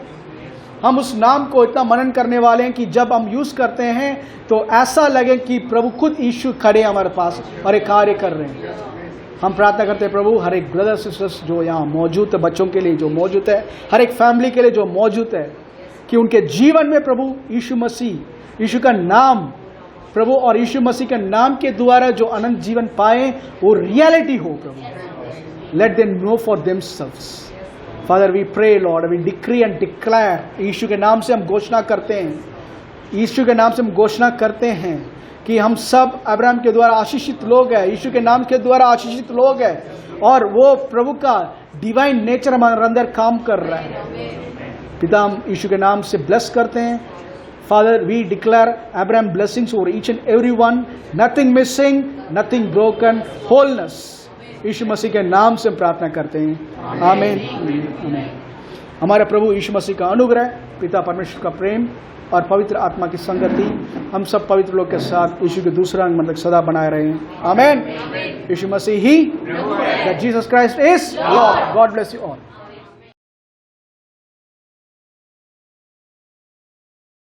हम उस नाम को इतना मनन करने वाले हैं कि जब हम यूज करते हैं तो ऐसा लगे कि प्रभु खुद यीशु खड़े हमारे पास और एक कार्य कर रहे हैं। हम प्रार्थना करते हैं प्रभु हर एक ब्रदर सिस्टर्स जो यहाँ मौजूद है, बच्चों के लिए जो मौजूद है, हर एक फैमिली के लिए जो मौजूद है, कि उनके जीवन में प्रभु यीशु मसीह, यीशु का नाम प्रभु, और यीशु मसीह के नाम के द्वारा जो अनंत जीवन पाए वो रियलिटी हो प्रभु। Let them know for themselves. Father we pray lord, we decree and declare, यीशु के नाम से हम घोषणा करते हैं, यीशु के नाम से हम घोषणा करते हैं कि हम सब अब्राहम के द्वारा आशीषित लोग हैं, यीशु के नाम के द्वारा आशीषित लोग हैं, और वो प्रभु का डिवाइन नेचर हमारे अंदर काम कर रहा है। पिता हम यीशु के नाम से ब्लेस करते हैं। Father we declare Abraham blessings over each and every one, nothing missing, nothing broken, wholeness. यीशु मसीह के नाम से हम प्रार्थना करते हैं, आमीन आमीन। हमारे प्रभु यीशु मसीह का अनुग्रह, पिता परमेश्वर का प्रेम और पवित्र आत्मा की संगति हम सब पवित्र लोग के साथ यीशु के दूसरा अंग मतलब सदा बनाए रहे। आमीन। यीशु मसीह ही, Jesus Christ is lord. God bless you all.